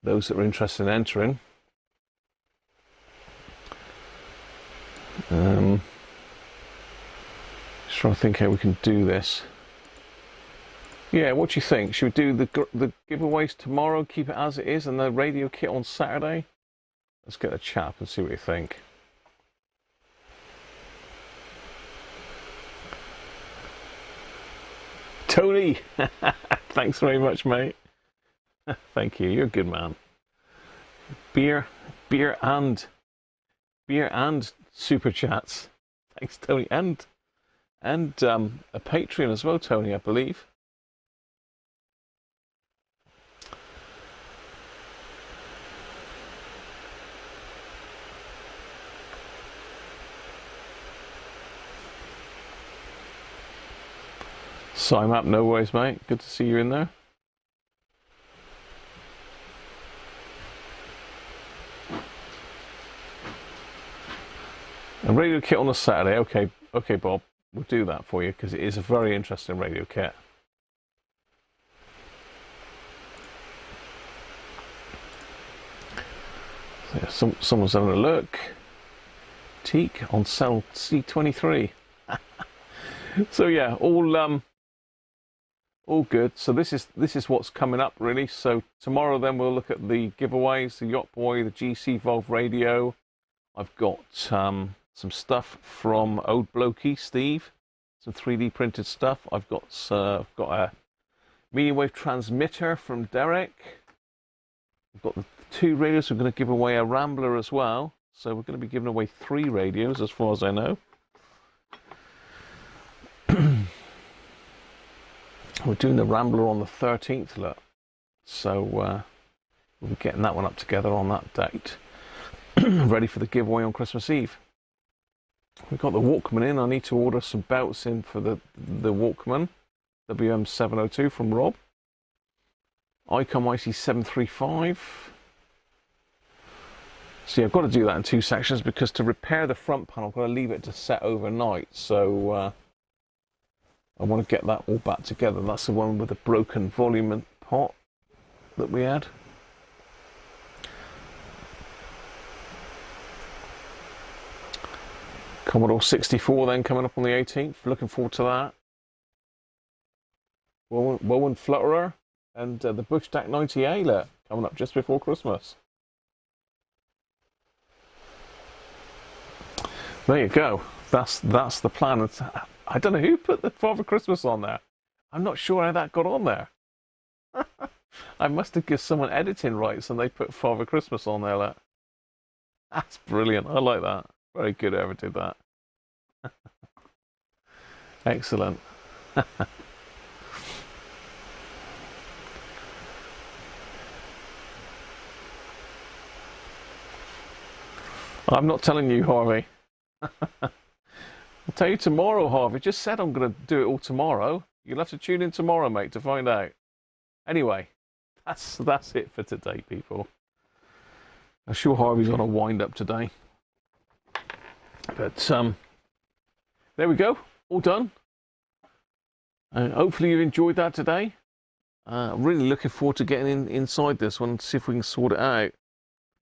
those that are interested in entering. Just trying to think how we can do this. Yeah, what do you think? Should we do the giveaways tomorrow, keep it as it is, and the radio kit on Saturday? Let's get a chat up and see what you think. Tony! Thanks very much, mate. Thank you, you're a good man. Beer and super chats. Thanks, Tony. And a Patreon as well, Tony, I believe. Sign up, no worries, mate. Good to see you in there. A radio kit on a Saturday. Okay, Bob. We'll do that for you because it is a very interesting radio kit. So yeah, someone's having a look. Teak on cell C23. So yeah, all good. So this is what's coming up really. So tomorrow then we'll look at the giveaways, the Yacht Boy, the GC Volve radio. I've got some stuff from Old Blokey Steve, some 3D printed stuff. I've got a medium wave transmitter from Derek. I've got the 2 radios. We're going to give away a Rambler as well. So we're going to be giving away 3 radios as far as I know. We're doing the Rambler on the 13th, look. So we'll be getting that one up together on that date. Ready for the giveaway on Christmas Eve. We've got the Walkman in. I need to order some belts in for the Walkman. WM702 from Rob. ICOM IC735. See, I've got to do that in 2 sections because to repair the front panel, I've got to leave it to set overnight. So I want to get that all back together. That's the one with the broken volume pot that we had. Commodore 64 then coming up on the 18th. Looking forward to that. Wowan Flutterer and the Bush DAC 90A look, coming up just before Christmas. There you go. That's the plan. I don't know who put the Father Christmas on there. I'm not sure how that got on there. I must have given someone editing rights and they put Father Christmas on there. Look. That's brilliant. I like that. Very good whoever did that. Excellent. I'm not telling you, Harvey. I'll tell you tomorrow, Harvey. Just said I'm going to do it all tomorrow. You'll have to tune in tomorrow, mate, to find out. Anyway, that's it for today, people. I'm sure Harvey's on a wind-up today. But there we go. All done. Hopefully you've enjoyed that today. Really looking forward to getting inside this one and see if we can sort it out.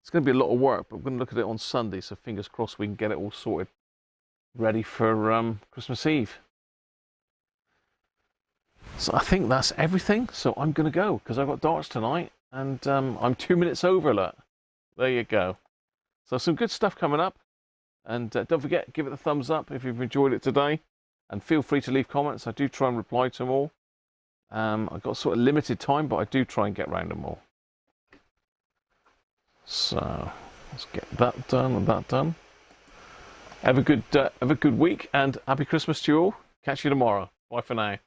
It's going to be a lot of work, but we're going to look at it on Sunday, so fingers crossed we can get it all sorted, ready for Christmas Eve. So I think that's everything. So I'm going to go because I've got darts tonight, and I'm 2 minutes over. Look, there you go. So some good stuff coming up, and don't forget, give it a thumbs up if you've enjoyed it today, and feel free to leave comments. I do try and reply to them all. I've got sort of limited time, but I do try and get round them all. So let's get that done and that done. Have a good week and happy Christmas to you all. Catch you tomorrow. Bye for now.